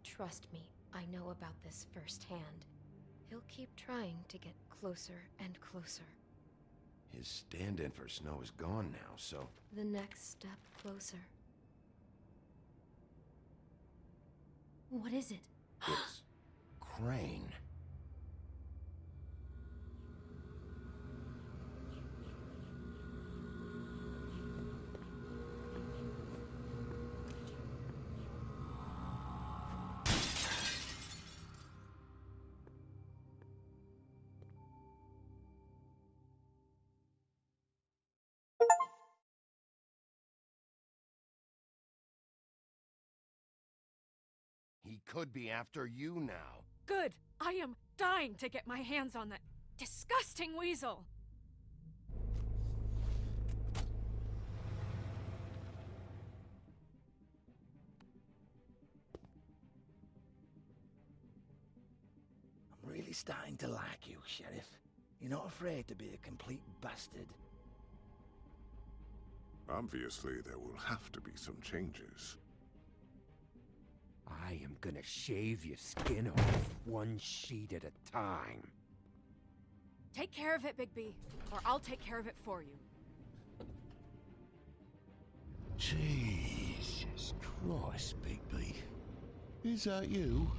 [SPEAKER 4] Trust me, I know about this firsthand. He'll keep trying to get closer and closer.
[SPEAKER 1] His stand-in for Snow is gone now, so...
[SPEAKER 4] The next step closer. What is it?
[SPEAKER 1] It's... Crane. He could be after you now.
[SPEAKER 6] Good! I am dying to get my hands on that disgusting weasel!
[SPEAKER 17] I'm really starting to like you, Sheriff. You're not afraid to be a complete bastard.
[SPEAKER 11] Obviously, there will have to be some changes.
[SPEAKER 21] I am gonna shave your skin off, one sheet at a time.
[SPEAKER 6] Take care of it, Bigby, or I'll take care of it for you.
[SPEAKER 8] Jesus Christ, Bigby. Is that you?